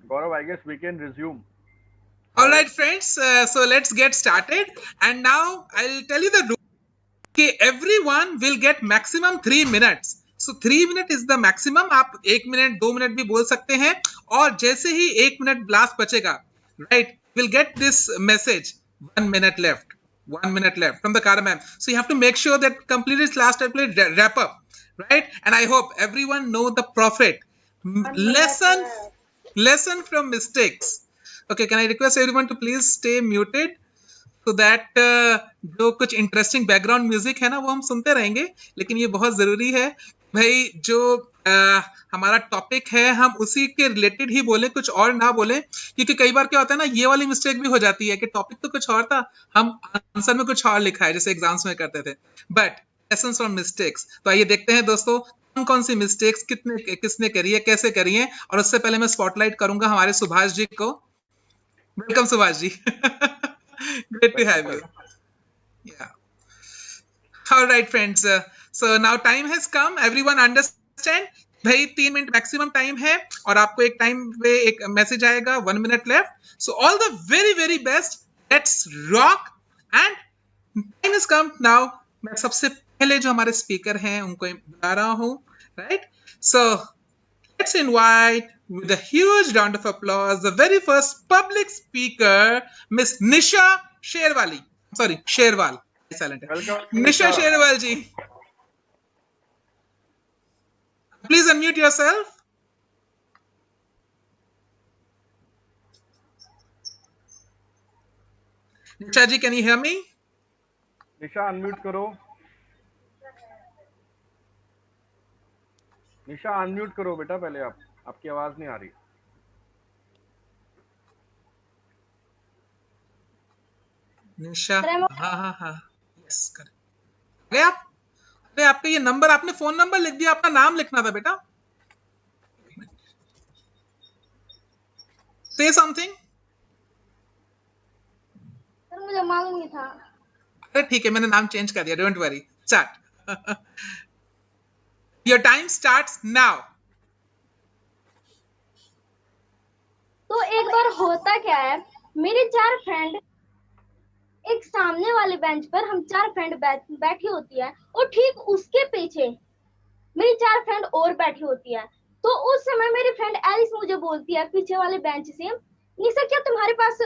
Gaurav, I guess we can resume. All right, friends. So let's get started. And now I'll tell you the rule. Okay, everyone will get maximum 3 minutes. So 3 minutes is the maximum. आप 1 minute, 2 minute भी बोल सकते हैं. और जैसे ही 1 minute blast बचेगा, right? We'll get this message. 1 minute left. 1 minute left from the cardamom. So you have to make sure that complete this last wrap up, right? And I hope everyone know the prophet lesson from mistakes. Okay, can I request everyone to please stay muted so that जो कुछ interesting background music है ना वो हम सुनते रहेंगे, लेकिन ये बहुत जरूरी है भाई, जो हमारा टॉपिक है हम उसी के रिलेटेड ही बोले, कुछ और ना बोले, क्योंकि कई बार क्या होता है ना, ये वाली मिस्टेक भी हो जाती है कि टॉपिक तो कुछ और था, हम आंसर में कुछ और लिखा है, जैसे एग्जाम्स में करते थे. But lessons from mistakes. तो आइए देखते हैं दोस्तों कौन सी मिस्टेक्स किसने करी है, कैसे करी है. और उससे पहले मैं स्पॉटलाइट करूंगा हमारे सुभाष जी को. Welcome Subhash ji. Great to have you. Yeah. All right, friends. So now time has come. Everyone understand? भाई 3 मिनट मैक्सिमम टाइम है और आपको एक टाइम पे एक मैसेज आएगा 1 minute left. So all the very very best. Let's rock and time is come now. मैं सबसे पहले जो हमारे स्पीकर हैं उनको बुला रहा हूँ. Right. So let's invite with a huge round of applause the very first public speaker, Miss Nisha Sherwal. Sorry, Sherwal. Silent. Welcome, Nisha Sherwal ji. Please unmute yourself. Nisha ji, can you hear me? Nisha unmute करो. निशा unmute करो बेटा पहले. आपकी आवाज नहीं आ रही. निशा. हाँ. Yes कर. अरे आपका ये नंबर, आपने फोन नंबर लिख दिया, अपना नाम लिखना था बेटा. Say something. सर मुझे मालूम नहीं था. अरे ठीक है, मैंने नाम चेंज कर दिया. Don't worry. Start. Your time starts now. तो एक बार होता क्या है, मेरे 4 फ्रेंड एक सामने वाले बेंच पर, हम 4 फ्रेंड बैठी होती है और ठीक उसके पीछे मेरी 4 फ्रेंड और बैठी होती है. तो उस समय मेरी फ्रेंड एलिस मुझे बोलती है पीछे वाले बेंच से, निशा क्या तुम्हारे पास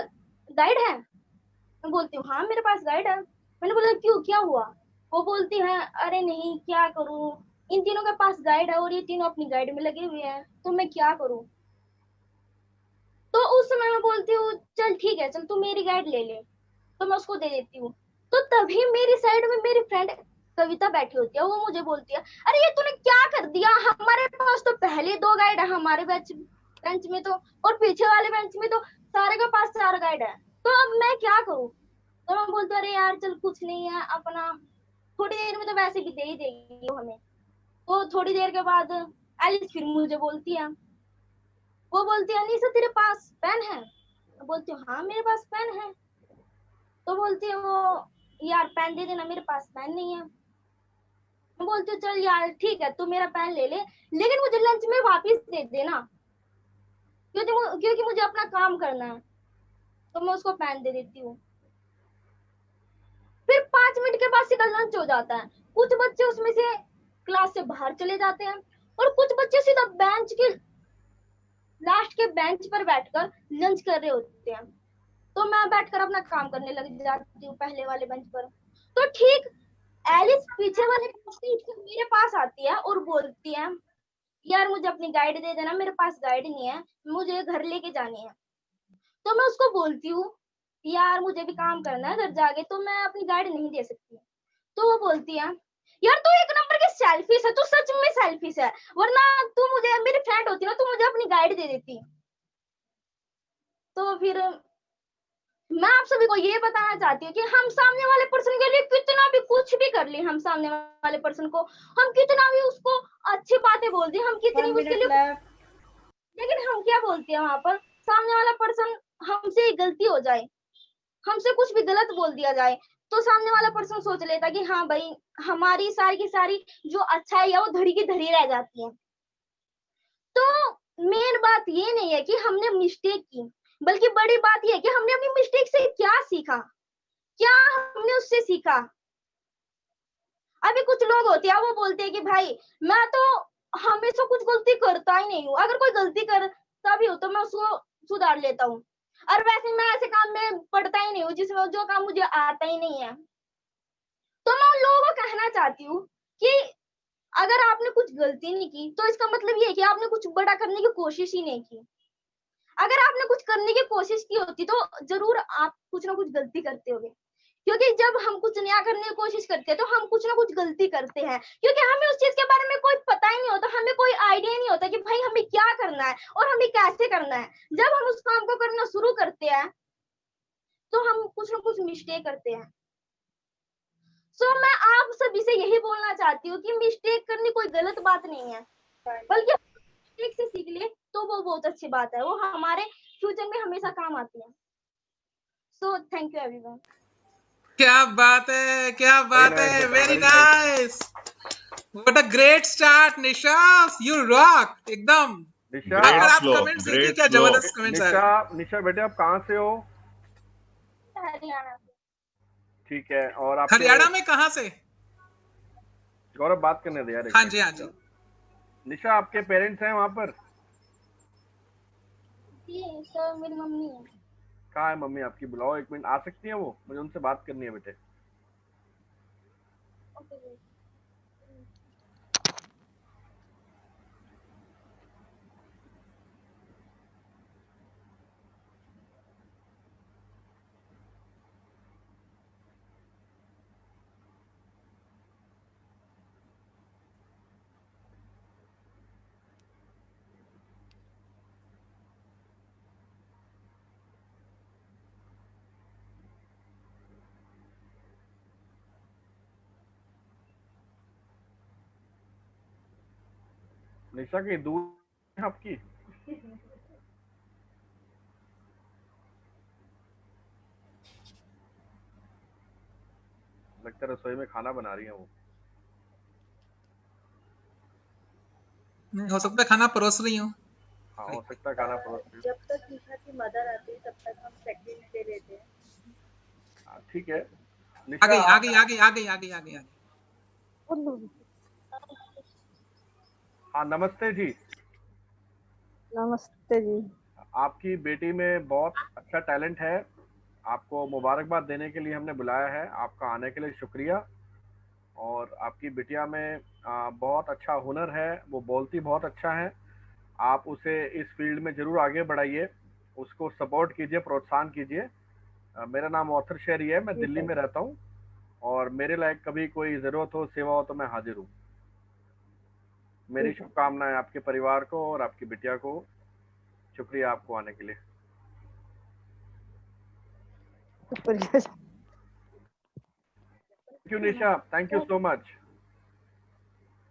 गाइड है? मैं बोलती हूँ हाँ मेरे पास गाइड है. मैंने बोला क्यों, क्या हुआ? वो बोलती है अरे नहीं क्या करूँ, इन तीनों के पास गाइड है और ये तीनों अपनी गाइड में लगे हुए हैं, तो मैं क्या करूँ? तो उस समय मैं बोलती हूँ चल ठीक है, चल तू मेरी गाइड ले ले. तो मैं उसको दे देती हूँ. तो तभी मेरी साइड में मेरी फ्रेंड कविता बैठी होती है. वो मुझे बोलती है अरे ये तूने क्या कर दिया, हमारे पास तो पहले 2 गाइड है हमारे बेंच में तो, और पीछे वाले बेंच में तो सारे के पास 4 गाइड है, तो अब मैं क्या करूँ? तो मैं बोलती हूँ अरे यार चल कुछ नहीं है, अपना थोड़ी देर में तो वैसे भी दे ही देगी हमें. तो थोड़ी देर के बाद एलिस फिर मुझे बोलती है, वो बोलती है निशा तेरे पास पेन है? मैं बोलती हूँ हाँ मेरे पास पेन है. तो बोलती है वो यार पेन दे देना, मेरे पास पेन नहीं है. मैं बोलती हूँ चल यार ठीक है तू मेरा पेन ले ले, लेकिन मुझे लंच में वापस दे देना, क्योंकि मुझे अपना काम करना है. तो मैं उसको पेन दे देती हूँ. फिर 5 मिनट के बाद सीधा लंच हो जाता है. कुछ बच्चे उसमें से क्लास से बाहर चले जाते हैं और कुछ बच्चे सीधा बेंच के लास्ट के बेंच पर बैठकर लंच कर रहे होते हैं. तो मैं बैठकर अपना काम करने लग जाती हूँ पहले वाले बेंच पर. तो ठीक एलिस पीछे वाले मेरे पास आती है और बोलती है यार मुझे अपनी गाइड दे देना, मेरे पास गाइड नहीं है, मुझे घर लेके जानी है. तो मैं उसको बोलती हूँ यार मुझे भी काम करना है घर जाके, तो मैं अपनी गाइड नहीं दे सकती. तो वो बोलती है यार तू 1 नंबर की सेल्फिश है, तू सच में सेल्फिश है, वरना तू मुझे, मेरी फ्रेंड होती ना, तू मुझे अपनी गाइड दे देती. तो फिर मैं आप सभी को ये बताना चाहती हूँ कि हम सामने वाले पर्सन के लिए कितना भी कुछ भी कर ले, हम सामने वाले पर्सन को हम कितना भी उसको अच्छी बातें बोल दें, हम कितनी उसके लिए, लेकिन हम क्या बोलते हैं वहां पर, सामने वाला पर्सन हमसे गलती हो जाए, हमसे कुछ भी गलत बोल दिया जाए, तो सामने वाला पर्सन सोच लेता कि हाँ भाई हमारी सारी की सारी जो अच्छाई है वो धड़ी की धड़ी रह जाती है. तो मेन बात ये नहीं है कि हमने मिस्टेक की, बल्कि बड़ी बात यह है कि हमने अपनी मिस्टेक से क्या सीखा, क्या हमने उससे सीखा. अभी कुछ लोग होते हैं वो बोलते हैं कि भाई मैं तो हमेशा कुछ गलती करता ही नहीं हूँ, अगर कोई गलती करता भी हो तो मैं उसको सुधार लेता हूँ, और वैसे मैं ऐसे काम में पढ़ता ही नहीं हूँ जिसमें जो काम मुझे आता ही नहीं है. तो मैं उन लोगों को कहना चाहती हूँ कि अगर आपने कुछ गलती नहीं की तो इसका मतलब ये है कि आपने कुछ बड़ा करने की कोशिश ही नहीं की. अगर आपने कुछ करने की कोशिश की होती तो जरूर आप कुछ ना कुछ गलती करते होगे, क्योंकि जब हम कुछ नया करने की कोशिश करते हैं तो हम कुछ ना कुछ गलती करते हैं, क्योंकि हमें उस चीज के बारे में कोई पता ही नहीं होता, हमें कोई आइडिया नहीं होता कि भाई हमें क्या करना है और हमें कैसे करना है. जब हम उस काम को करना शुरू करते हैं तो हम कुछ ना कुछ मिस्टेक करते हैं. सो मैं आप सभी से यही बोलना चाहती हूँ कि मिस्टेक करनी कोई गलत बात नहीं है, बल्कि मिस्टेक से सीख ले तो वो बहुत अच्छी बात है, वो हमारे फ्यूचर में हमेशा काम आती है. So thank you everyone. क्या बात है, क्या बात है, very nice. What a great start, Nisha. You rock. एकदम. निशा Great अगर आप flow, कमेंट्स देखिए great क्या flow. जबरदस्त कमेंट्स आए. निशा बेटे आप कहाँ से हो? हरियाणा से। ठीक है, और आपके हरियाणा में कहाँ से? गौरव बात करने दे यार. हाँ जी, हाँ जी. निशा आपके पेरेंट्स हैं वहाँ पर? जी सर मेरी मम्मी है। कहाँ है मम्मी आपकी? बुलाओ, 1 मिनट. आ सकती है वो? मुझे उनसे बात करनी है बेटे. ओके। निशा की दूर है आपकी? लगता है रसोई में खाना बना रही है वो. हो सकता है खाना परोस रही हूँ. हाँ हो सकता है खाना परोस रही हो. जब तक निशा की मदर आती है तब तक हम सेकंड ले लेते हैं. ठीक है. आ गई, आ गई, आ गई, आ गई, आ गई, आ गई. हाँ नमस्ते जी. नमस्ते जी. आपकी बेटी में बहुत अच्छा टैलेंट है. आपको मुबारकबाद देने के लिए हमने बुलाया है. आपका आने के लिए शुक्रिया. और आपकी बिटिया में बहुत अच्छा हुनर है. वो बोलती बहुत अच्छा है. आप उसे इस फील्ड में जरूर आगे बढ़ाइए. उसको सपोर्ट कीजिए, प्रोत्साहन कीजिए. मेरा नाम ऑथर शेरी है. मैं दिल्ली में रहता हूँ. और मेरे लायक कभी कोई ज़रूरत हो, सेवा हो तो मैं हाजिर हूँ. मेरी शुभकामनाएं आपके परिवार को और आपकी बिटिया को. शुक्रिया आपको आने के लिए. Thank you, Nisha. Thank you so much.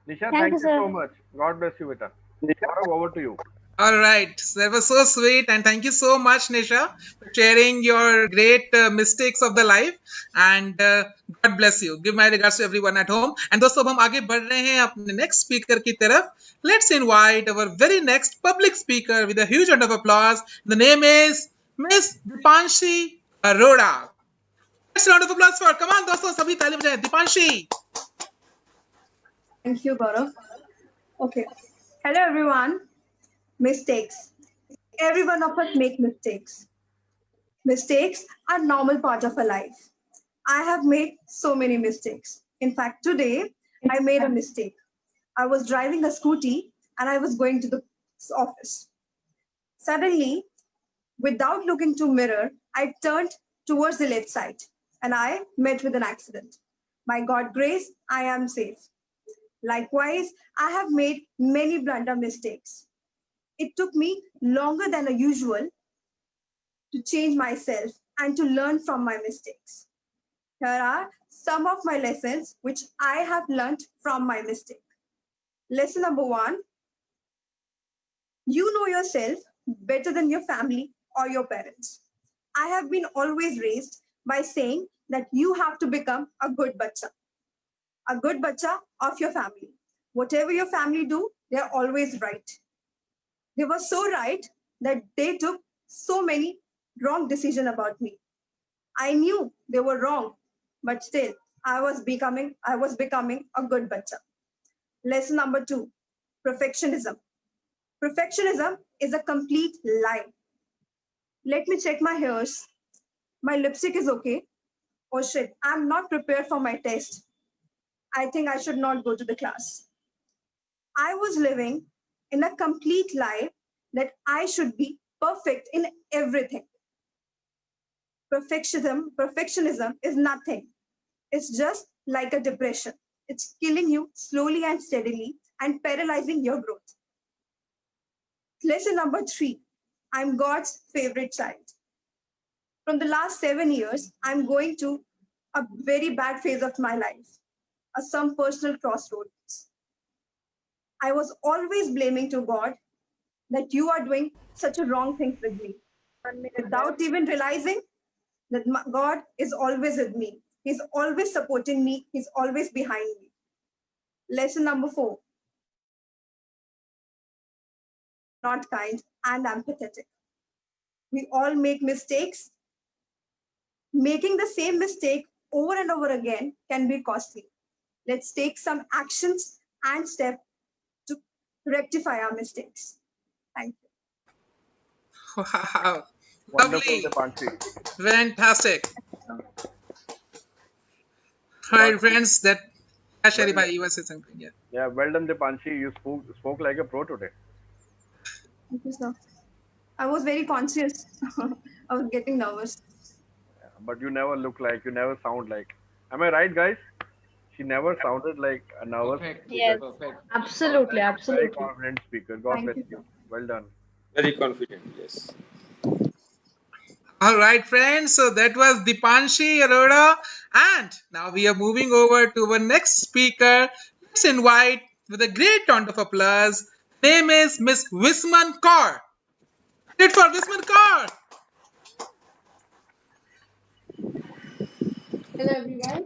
Nisha, thank you so much. God bless you, beta. Gaurav, over to you. All right, that was so sweet, and thank you so much, Nisha, for sharing your great mistakes of the life. And God bless you. Give my regards to everyone at home. And दोस्तों अब हम आगे बढ़ रहे हैं अपने next speaker की तरफ. Let's invite our very next public speaker with a huge round of applause. The name is Miss Dipanshi Arora. Let's round of applause for. Come on, दोस्तों सभी ताली बजाएं. Dipanshi. Thank you, Gaurav. Okay. Hello, everyone. Mistakes. Every one of us make mistakes. Mistakes are normal part of our life. I have made so many mistakes. In fact, today I made a mistake. I was driving a scooty and I was going to the office. Suddenly, without looking to mirror, I turned towards the left side and I met with an accident. By God's grace, I am safe. Likewise, I have made many blunder mistakes. It took me longer than usual to change myself and to learn from my mistakes. Here are some of my lessons which I have learned from my mistake. Lesson number 1, you know yourself better than your family or your parents. I have been always raised by saying that you have to become a good bacha of your family. Whatever your family do, they're always right. They were so right that they took so many wrong decisions about me. I knew they were wrong, but still I was becoming a good bacha. Lesson number 2, perfectionism. Perfectionism is a complete lie. Let me check my hairs. My lipstick is okay. Oh shit, I'm not prepared for my test. I think I should not go to the class. I was living in a complete lie that I should be perfect in everything. Perfectionism is nothing. It's just like a depression. It's killing you slowly and steadily and paralyzing your growth. Lesson number 3, I'm God's favorite child. From the last 7 years, I'm going to a very bad phase of my life, some personal crossroads. I was always blaming to God that you are doing such a wrong thing with me. Without even realizing, that God is always with me. He's always supporting me. He's always behind me. Lesson number 4. Not kind and empathetic. We all make mistakes. Making the same mistake over and over again can be costly. Let's take some actions and steps to rectify our mistakes. Thank you. Wow. Wonderful, Lovely. Dipanshi. Fantastic. All right, friends. That Sherry bhai, you were saying something. Yeah. Yeah, well done, Dipanshi. You spoke like a pro today. Thank you, sir. I was very conscious. I was getting nervous. But you never look like, you never sound like. Am I right, guys? She never sounded like a nervous speaker. Yes. Absolutely, Very absolutely. confident speaker. God Thank bless you. you. Well done. Very confident, yes. All right, friends. So that was Dipanshi Arora. And now we are moving over to our next speaker. Let's invite, with a great round of applause, name is Miss Visman Kaur. It for Visman Kaur. Hello everyone.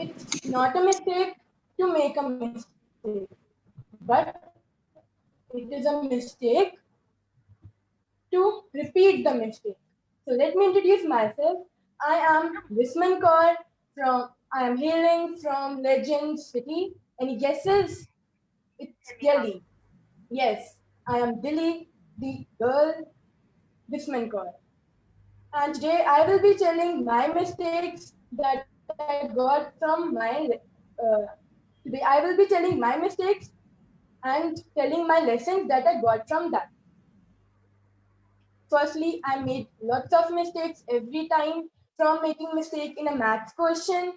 It's not a mistake to make a mistake, but it is a mistake to repeat the mistake. So let me introduce myself. I am Visman Kaur I am hailing from Legend City. Any guesses? It's Delhi. Yes, I am Delhi, the girl Visman Kaur. And today I will be telling my mistakes that I got from today I will be telling my mistakes and telling my lessons that I got from that. Firstly, I made lots of mistakes every time, from making mistake in a maths question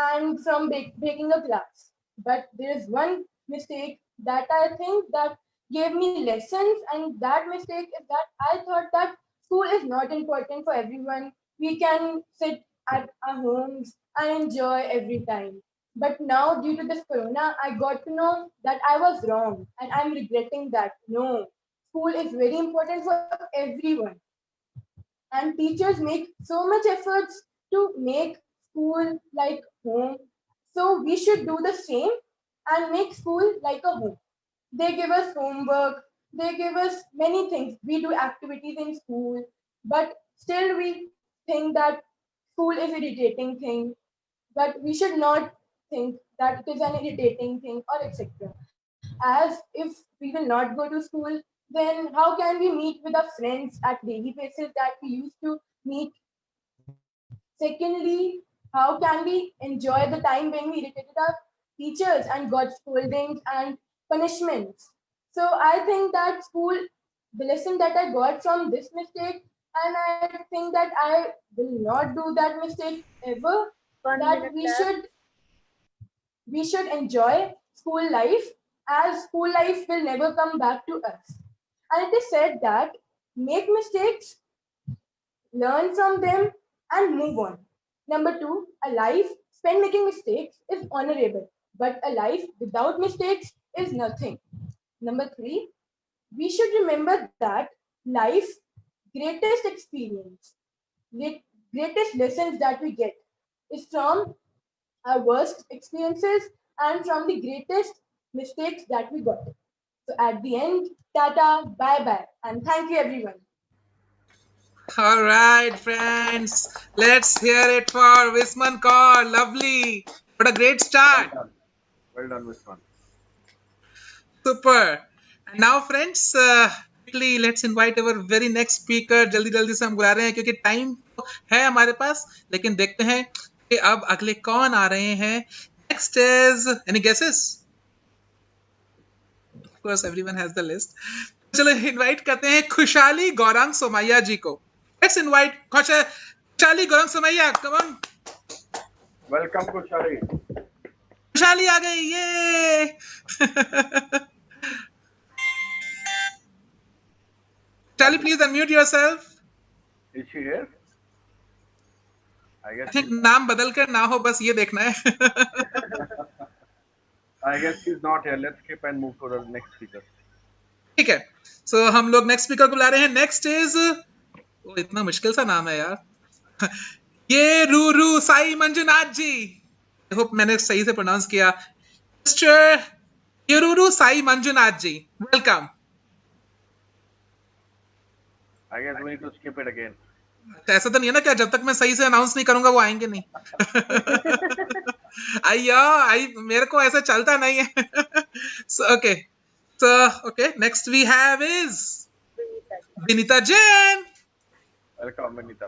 and from breaking a glass. But there is one mistake that I think that gave me lessons, and that mistake is that I thought that school is not important for everyone. We can sit at our homes and enjoy every time. But now, due to this corona, I got to know that I was wrong, and I'm regretting that. No, school is very important for everyone, and teachers make so much efforts to make school like home. So we should do the same and make school like a home. They give us homework, they give us many things. We do activities in school, but still we think that school is irritating thing. But we should not think that it is an irritating thing or etc. As if we will not go to school, then how can we meet with our friends at daily basis that we used to meet? Secondly, how can we enjoy the time when we irritated our teachers and got scoldings and punishments? So I think that school, the lesson that I got from this mistake, and I think that I will not do that mistake ever, that we should enjoy school life, as school life will never come back to us. And it is said that make mistakes, learn from them, and move on. Number 2, a life spent making mistakes is honorable, but a life without mistakes is nothing. Number 3, we should remember that life greatest experience, greatest lessons that we get is from our worst experiences and from the greatest mistakes that we got. So at the end, tata, bye bye, and thank you everyone. All right, friends. Let's hear it for Visman Kaur. Lovely. What a great start. Well done, Visman. Super. And now, friends, quickly let's invite our very next speaker. जल्दी जल्दी से हम बुला रहे हैं क्योंकि time है हमारे पास, लेकिन देखते हैं कि अब अगले कौन आ रहे हैं. Next is, any guesses? Of course, everyone has the list. चलो इनवाइट करते हैं खुशहाली गौरांग सोमैया जी को. Let's invite खुशहाली Gaurang Somaiya. Come on. Welcome, Kushali. खुशहाली आ गई. ये Charlie, please unmute yourself. Is she here? I I guess. think नाम बदल कर ना हो, बस ये देखना है. I guess she's not here. Let's skip and move to the next speaker. ठीक है. So हम लोग next speaker को बुला रहे हैं. Next is ओ इतना मुश्किल सा नाम है यार। ये रूरू साई मंजुनाथ जी, आई होप मैंने सही से प्रोनाउंस किया। Mister Yeruru Sai Manjunath ji, welcome. I guess we need to skip it again. ऐसा तो नहीं है ना क्या जब तक मैं सही से अनाउंस नहीं करूंगा वो आएंगे नहीं? आई मेरे को ऐसा चलता नहीं है। Okay next we have is Vinita Jain. Welcome, Vinita.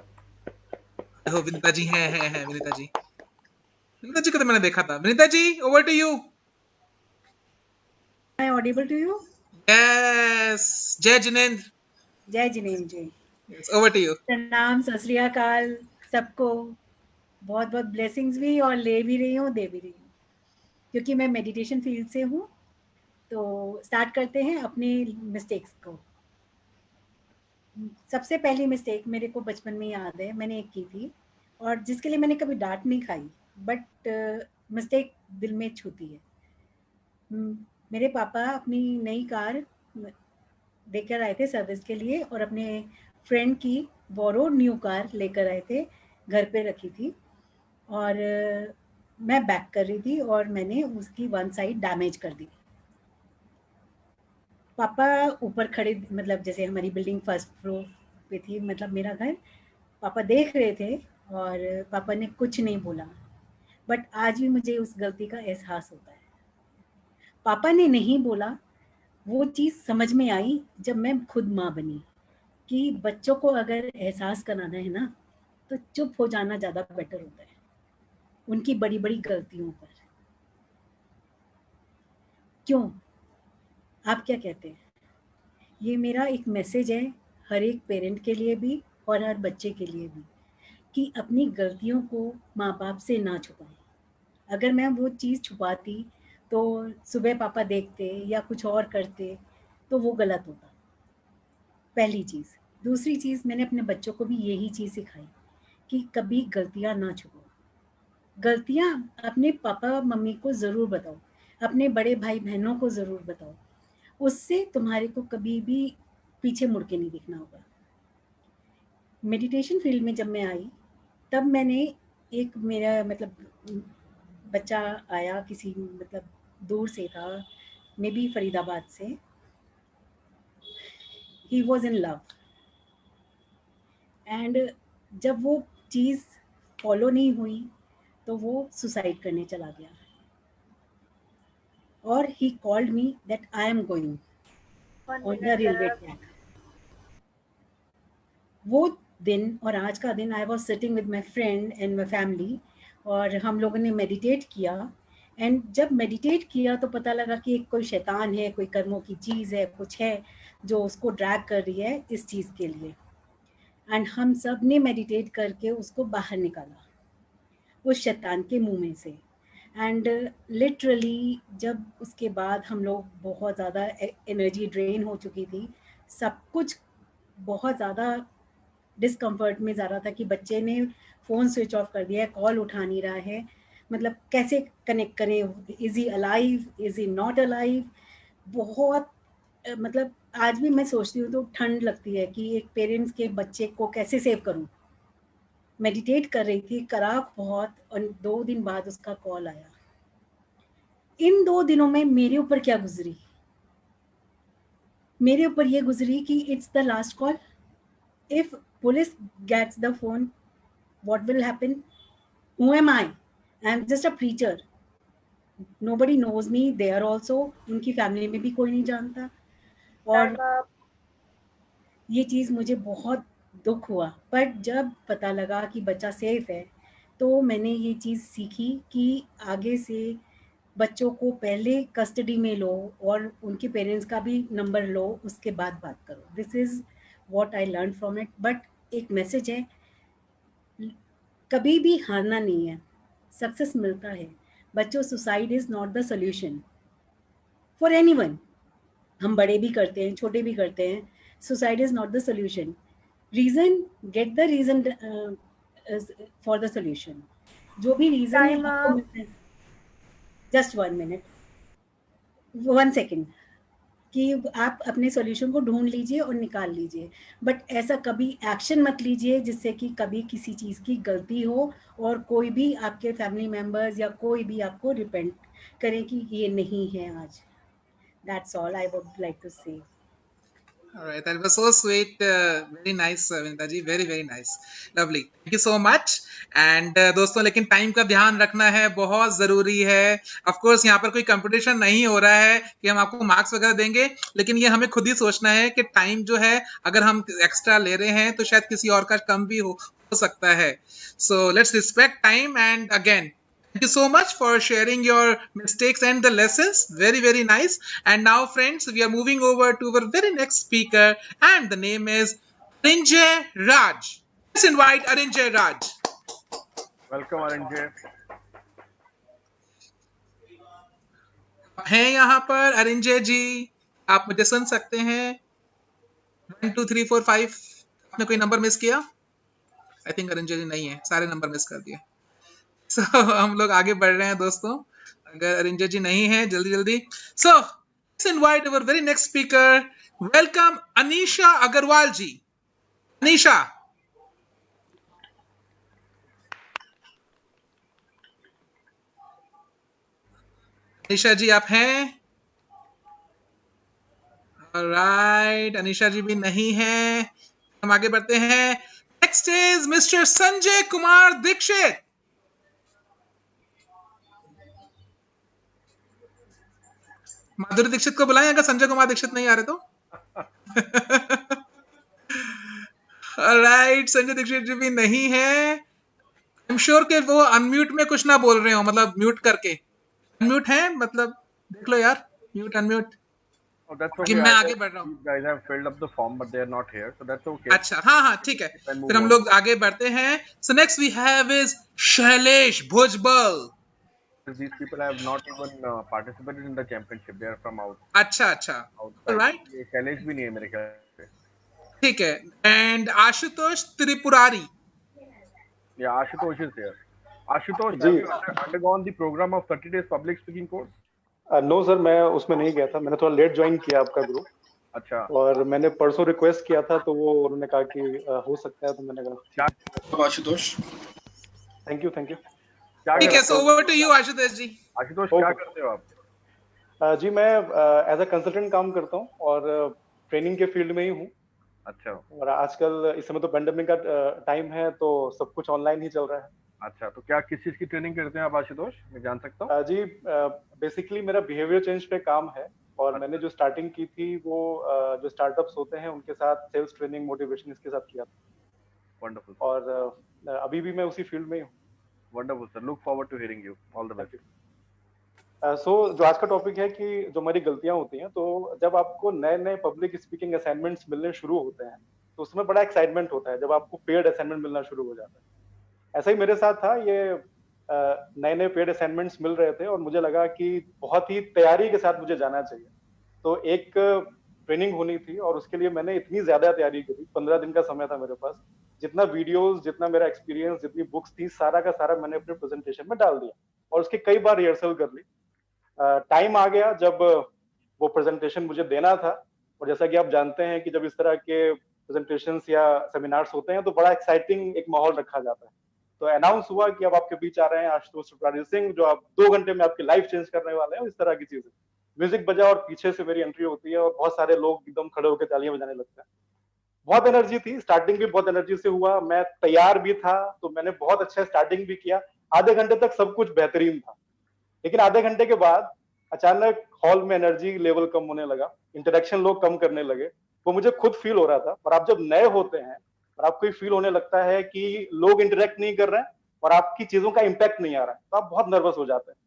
हो विनीता जी हैं विनीता जी। विनीता जी को तो मैंने देखा था। Vinita ji, over to you. Am I audible to you? Yes, जय जिनेंद्र। जय Jinendra ji. Over to you. प्रणाम, सत श्री अकाल सबको। बहुत बहुत ब्लेसिंग्स भी और ले भी रही हूँ, दे भी रही हूँ, क्योंकि मैं मेडिटेशन फील्ड से हूँ। तो स्टार्ट करते हैं अपनी मिस्टेक्स को। सबसे पहली मिस्टेक मेरे को बचपन में याद है, मैंने एक की थी और जिसके लिए मैंने कभी डांट नहीं खाई, बट मिस्टेक दिल में छूती है। मेरे पापा अपनी नई कार लेकर आए थे सर्विस के लिए और अपने फ्रेंड की बोरो न्यू कार लेकर आए थे, घर पे रखी थी और मैं बैक कर रही थी और मैंने उसकी वन साइड डैमेज कर दी। पापा ऊपर खड़े, मतलब जैसे हमारी बिल्डिंग फर्स्ट फ्लोर पे थी, मतलब मेरा घर, पापा देख रहे थे और पापा ने कुछ नहीं बोला। बट आज भी मुझे उस गलती का एहसास होता है। पापा ने नहीं बोला, वो चीज़ समझ में आई जब मैं खुद माँ बनी कि बच्चों को अगर एहसास कराना है ना तो चुप हो जाना ज़्यादा बेटर होता है उनकी बड़ी बड़ी गलतियों पर। क्यों, आप क्या कहते हैं? ये मेरा एक मैसेज है हर एक पेरेंट के लिए भी और हर बच्चे के लिए भी कि अपनी गलतियों को माँ बाप से ना छुपाएं। अगर मैं वो चीज़ छुपाती तो सुबह पापा देखते या कुछ और करते तो वो गलत होता, पहली चीज़। दूसरी चीज़, मैंने अपने बच्चों को भी यही चीज़ सिखाई कि कभी गलतियाँ ना छुपाओ। गलतियाँ अपने पापा मम्मी को ज़रूर बताओ, अपने बड़े भाई बहनों को ज़रूर बताओ, उससे तुम्हारे को कभी भी पीछे मुड़ के नहीं दिखना होगा। मेडिटेशन फील्ड में जब मैं आई तब मैंने एक, मेरा मतलब बच्चा आया किसी, मतलब दूर से था, मे बी फरीदाबाद से। He was in love and जब वो चीज़ फॉलो नहीं हुई तो वो सुसाइड करने चला गया और he called me that I am going on the railway track. वो दिन और आज का दिन I was sitting with my friend and my family और हम लोगों ने मेडिटेट किया। एंड जब मेडिटेट किया तो पता लगा कि एक कोई शैतान है, कोई कर्मों की चीज़ है, कुछ है जो उसको ड्रैग कर रही है इस चीज़ के लिए। एंड हम सब ने मेडिटेट करके उसको बाहर निकाला उस शैतान के मुंह में से। एंड लिटरली जब उसके बाद हम लोग बहुत ज़्यादा एनर्जी ड्रेन हो चुकी थी, सब कुछ बहुत ज़्यादा डिस्कम्फर्ट में जा रहा था कि बच्चे ने फ़ोन स्विच ऑफ कर दिया है, कॉल उठा नहीं रहा है, मतलब कैसे कनेक्ट करें, is he alive, is he not alive. बहुत मतलब आज भी मैं सोचती हूँ तो ठंड लगती है कि एक पेरेंट्स के बच्चे को कैसे सेव करूँ। मेडिटेट कर रही थी, करा बहुत, और 2 दिन बाद उसका कॉल आया। इन 2 दिनों में मेरे ऊपर क्या गुजरी, मेरे ऊपर ये गुजरी कि it's the last call. If police gets the phone, what will happen? Who am I? I am just a preacher. Nobody knows me there also. उनकी फैमिली में भी कोई नहीं जानता और ये चीज़ मुझे बहुत दुख हुआ। पर जब पता लगा कि बच्चा सेफ है तो मैंने ये चीज़ सीखी कि आगे से बच्चों को पहले कस्टडी में लो और उनके पेरेंट्स का भी नंबर लो, उसके बाद बात करो। This is what I learn from it. But एक मैसेज है, कभी भी हारना नहीं है, सक्सेस मिलता है। बच्चों, suicide is not the solution for anyone. हम बड़े भी करते हैं, छोटे भी करते हैं, suicide is not the solution. Reason, get the reason for the solution. जो भी रीज़न है आपको मिलता है। Just 1 minute, 1 second। कि आप अपने सॉल्यूशन को ढूंढ लीजिए और निकाल लीजिए, बट ऐसा कभी एक्शन मत लीजिए जिससे कि कभी किसी चीज़ की गलती हो और कोई भी आपके फैमिली मेम्बर्स या कोई भी आपको रिपेंट करें कि ये नहीं है आज. That's all I would like to say. All right, that was so sweet. Very nice, Vinita ji. Very, very nice. Lovely. Thank you so much. And दोस्तों, लेकिन टाइम का ध्यान रखना है, बहुत जरूरी है. Of course, यहाँ पर कोई कंपटीशन नहीं हो रहा है कि हम आपको मार्क्स वगैरह देंगे, लेकिन ये हमें खुद ही सोचना है कि टाइम जो है, अगर हम एक्स्ट्रा ले रहे हैं तो शायद किसी और का कम भी हो सकता है. So let's respect time. And again, thank you so much for sharing your mistakes and the lessons. Very, very nice. And now, friends, we are moving over to our very next speaker, and the name is Arinjay Raj. Let's invite Arinjay Raj. Welcome, Arinjay. हैं यहाँ पर अरिंजय जी, आप मुझे सुन सकते हैं? 1 2 3 4 5. आपने कोई number miss किया? आई थिंक अरिंजय जी नहीं है, सारे नंबर मिस कर दिए. So, हम लोग आगे बढ़ रहे हैं दोस्तों. अगर अरिंजय जी नहीं है, जल्दी जल्दी. So, let's invite our very next speaker. Welcome Anisha Agarwal ji. Anisha. Anisha जी आप हैं? Alright, अनीशा जी भी नहीं है. हम आगे बढ़ते हैं. Next is Mr. Sanjay Kumar Dixit. Madhuri Dixit को बुलाएं अगर संजय कुमार दीक्षित नहीं आ रहे तो. Alright, संजय दीक्षित जी भी नहीं है. I'm sure कि वो अनम्यूट में कुछ ना बोल रहे हो, मतलब म्यूट करके. अनम्यूट है, मतलब देख लो यार, म्यूट अनम्यूट. Oh, that's कि okay. मैं आगे बढ़ रहा हूँ. You guys have filled up the form, but they are not here, so that's okay. अच्छा, हाँ हाँ ठीक है. Then move फिर हम on. लोग आगे बढ़ते हैं. So next we have is Shailesh Bhujbal. These people have not even participated in the championship. They are from out. अच्छा अच्छा. outside. Alright. ये शैलेश भी नहीं है मेरे ख्याल से. ठीक है. And Ashutosh Tripurari. Yeah, Ashutosh is there. Ashutosh, ji. have you undergone the program of 30 days public speaking course? No sir, मैं उसमें नहीं गया था. मैंने थोड़ा लेट ज्वाइन किया आपका ग्रुप. अच्छा. और मैंने परसों रिक्वेस्ट किया था तो वो उन्होंने कहा कि हो सकता है, तो मैंने कहा आशुतोष. Thank you. ठीक है. So over to you Ashutosh जी. आशुतोष क्या करते हो आप? जी मैं एज अ कंसल्टेंट काम करता हूँ और ट्रेनिंग के फील्ड में ही हूँ. अच्छा. और आजकल इस समय तो पेंडेमिक का टाइम है तो सब कुछ ऑनलाइन ही चल रहा है. अच्छा, तो क्या किस चीज की ट्रेनिंग करते हैं आप आशुतोष, मैं जान सकता हूँ? जी बेसिकली मेरा बिहेवियर चेंज पे काम है और मैंने जो स्टार्टिंग की थी वो जो स्टार्टअप्स होते हैं उनके साथ सेल्स ट्रेनिंग मोटिवेशन इसके साथ किया था. वंडरफुल. और अभी भी मैं उसी फील्ड में ही हूँ. Wonderful sir, look forward to hearing you. All the best. So जो आज का टॉपिक है कि जो हमारी गलतियां होती हैं, तो जब आपको नए नए पब्लिक स्पीकिंग असाइनमेंट्स मिलने शुरू होते हैं तो उसमें बड़ा एक्साइटमेंट होता है जब आपको पेड असाइनमेंट मिलना शुरू हो जाता है. ऐसा ही मेरे साथ था. ये नए नए पेड असाइनमेंट्स मिल रहे थे और मुझे लगा कि बहुत ही तैयारी के साथ मुझे जाना चाहिए. तो एक ट्रेनिंग होनी थी और उसके लिए मैंने इतनी ज्यादा तैयारी करी. 15 दिन का समय था मेरे पास. जितना वीडियोस, जितना मेरा एक्सपीरियंस, जितनी बुक्स थी, सारा का सारा मैंने अपने प्रेजेंटेशन में डाल दिया और उसके कई बार रिहर्सल कर ली. टाइम आ गया जब वो प्रेजेंटेशन मुझे देना था और जैसा कि आप जानते हैं कि जब इस तरह के प्रेजेंटेशंस या सेमिनार्स होते हैं तो बड़ा एक्साइटिंग एक माहौल रखा जाता है. तो अनाउंस हुआ कि अब आपके बीच आ रहे हैं आशुतोष त्रिपुरारी सिंह, जो आप 2 घंटे में आपकी लाइफ चेंज करने वाले हैं. इस तरह की चीजें. म्यूजिक बजा और पीछे से मेरी एंट्री होती है और बहुत सारे लोग एकदम खड़े होकर तालियां बजाने लगते हैं. बहुत एनर्जी थी. स्टार्टिंग भी बहुत एनर्जी से हुआ. मैं तैयार भी था तो मैंने बहुत अच्छा स्टार्टिंग भी किया. आधे घंटे तक सब कुछ बेहतरीन था. लेकिन आधे घंटे के बाद अचानक हॉल में एनर्जी लेवल कम होने लगा. इंटरेक्शन लोग कम करने लगे. वो मुझे खुद फील हो रहा था. और आप जब नए होते हैं और आपको फील होने लगता है कि लोग इंटरेक्ट नहीं कर रहे हैं और आपकी चीजों का इम्पैक्ट नहीं आ रहा है, तो आप बहुत नर्वस हो जाते हैं.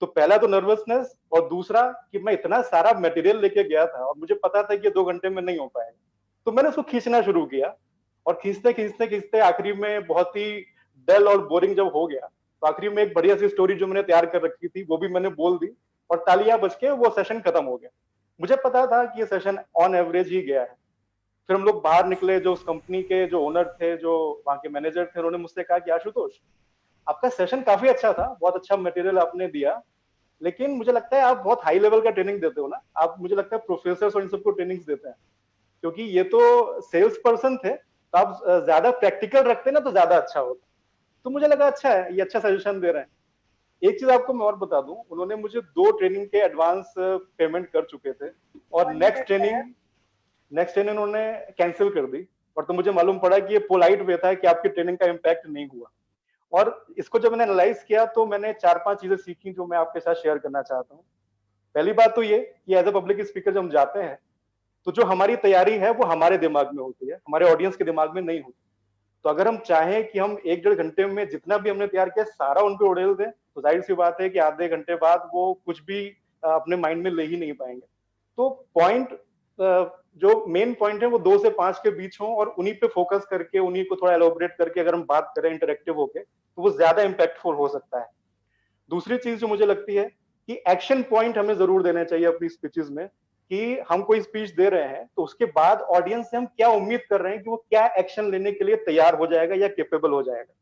तो पहला तो नर्वसनेस और दूसरा कि मैं इतना सारा मटेरियल लेके गया था और मुझे पता था कि 2 घंटे में नहीं हो पाएगा. तो मैंने उसको खींचना शुरू किया और खींचते आखिरी में बहुत ही डल और बोरिंग जब हो गया तो आखिरी में एक बढ़िया सी स्टोरी जो मैंने तैयार कर रखी थी वो भी मैंने बोल दी और तालियां बज के वो सेशन खत्म हो गया. मुझे पता था कि ये सेशन ऑन एवरेज ही गया है. फिर हम लोग बाहर निकले. जो उस कंपनी के जो ओनर थे, जो वहां के मैनेजर थे, उन्होंने मुझसे कहा कि आशुतोष आपका सेशन काफी अच्छा था, बहुत अच्छा मटेरियल आपने दिया, लेकिन मुझे लगता है आप बहुत हाई लेवल का ट्रेनिंग देते हो ना, आप मुझे लगता है प्रोफेसर और इन सबको ट्रेनिंग्स देते हैं, क्योंकि ये तो सेल्स पर्सन थे, तो आप ज्यादा प्रैक्टिकल रखते ना तो ज्यादा अच्छा होता। तो मुझे लगा अच्छा है, ये अच्छा सजेशन दे रहे हैं। एक चीज आपको मैं और बता दूं, उन्होंने मुझे 2 ट्रेनिंग के एडवांस पेमेंट कर चुके थे, और नेक्स्ट ट्रेनिंग उन्होंने कैंसिल कर दी। और तो मुझे मालूम पड़ा कि ये पोलाइट वे था कि आपकी ट्रेनिंग का इम्पैक्ट नहीं हुआ। और इसको जब मैंने एनालाइज किया तो मैंने 4-5 चीजें सीखी जो मैं आपके साथ शेयर करना चाहता हूँ। पहली बात तो ये कि एज ए पब्लिक स्पीकर जब हम जाते हैं तो जो हमारी तैयारी है वो हमारे दिमाग में होती है, हमारे ऑडियंस के दिमाग में नहीं होती। तो अगर हम चाहें कि हम 1-1.5 घंटे में जितना भी हमने तैयार किया सारा उन पे उड़ेल दें, तो जाहिर सी बात है कि आधे घंटे बाद वो कुछ भी अपने माइंड में ले ही नहीं पाएंगे। तो पॉइंट, जो मेन पॉइंट है वो 2 से 5 के बीच हो, और उन्हीं पे फोकस करके उन्हीं को थोड़ा एलोबरेट करके अगर हम बात करें इंटरेक्टिव होके, तो वो ज्यादा इंपैक्टफुल हो सकता है। दूसरी चीज जो मुझे लगती है कि एक्शन पॉइंट हमें जरूर देने चाहिए अपनी स्पीचेस में, कि हम कोई स्पीच दे रहे हैं तो उसके बाद ऑडियंस से हम क्या उम्मीद कर रहे हैं कि वो क्या एक्शन लेने के लिए तैयार हो जाएगा या केपेबल हो जाएगा।